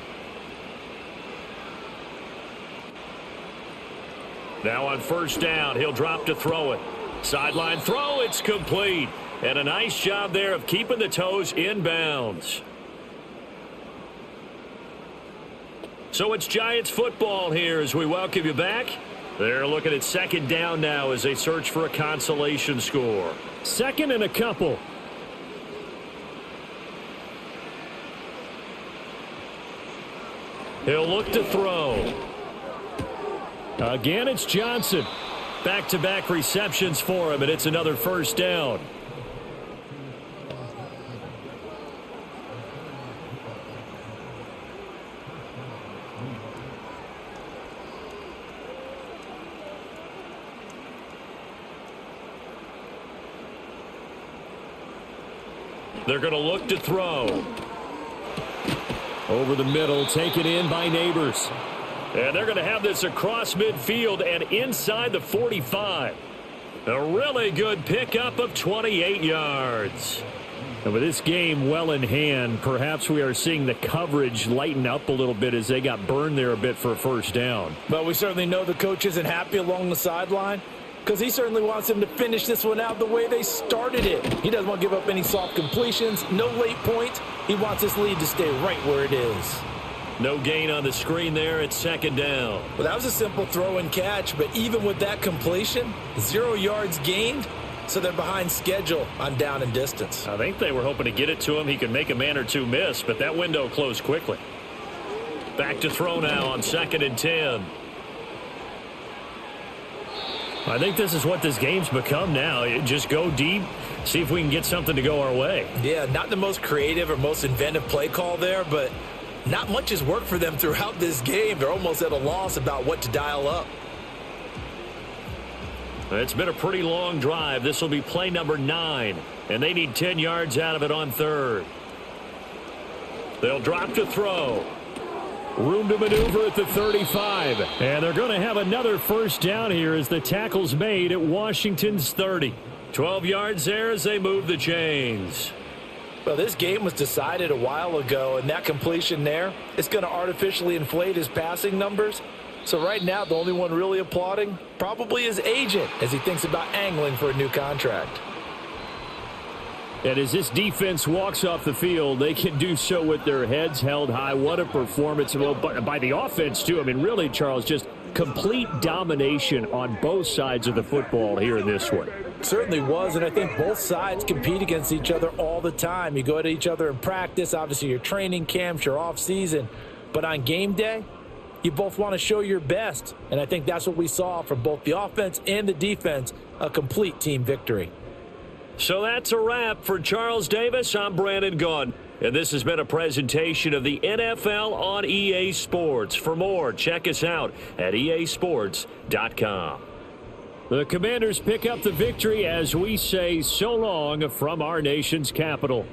Now on 1st down, he'll drop to throw it. Sideline throw, it's complete. And a nice job there of keeping the toes in bounds. So it's Giants football here as we welcome you back. They're looking at 2nd down now as they search for a consolation score. 2nd and a couple. He'll look to throw. Again, it's Johnson. Back-to-back receptions for him, and it's another first down. They're going to look to throw. Over the middle, taken in by Neighbors. And they're going to have this across midfield and inside the 45. A really good pickup of 28 yards. And with this game well in hand, perhaps we are seeing the coverage lighten up a little bit as they got burned there a bit for a first down. But we certainly know the coach isn't happy along the sideline because he certainly wants them to finish this one out the way they started it. He doesn't want to give up any soft completions, no late points. He wants this lead to stay right where it is. No gain on the screen there at 2nd down. Well, that was a simple throw and catch, but even with that completion, 0 yards gained, so they're behind schedule on down and distance. I think they were hoping to get it to him. He could make a man or two miss, but that window closed quickly. Back to throw now on 2nd and 10. I think this is what this game's become now. Just go deep, see if we can get something to go our way. Yeah, not the most creative or most inventive play call there, but not much has worked for them throughout this game. They're almost at a loss about what to dial up. It's been a pretty long drive. This will be play number 9, and they need 10 yards out of it on 3rd. They'll drop to throw. Room to maneuver at the 35. And they're going to have another first down here as the tackle's made at Washington's 30. 12 yards there as they move the chains. Well, this game was decided a while ago, and that completion there is going to artificially inflate his passing numbers. So right now, the only one really applauding probably his agent as he thinks about angling for a new contract. And as this defense walks off the field, they can do so with their heads held high. What a performance by the offense, too. I mean, really, Charles, just complete domination on both sides of the football here in this one. Certainly was, and I think both sides compete against each other all the time. You go at each other in practice, obviously your training camps, your off-season. But on game day, you both want to show your best. And I think that's what we saw from both the offense and the defense, a complete team victory. So that's a wrap for Charles Davis. I'm Brandon Gunn, and this has been a presentation of the NFL on EA Sports. For more, check us out at easports.com. The Commanders pick up the victory as we say so long from our nation's capital.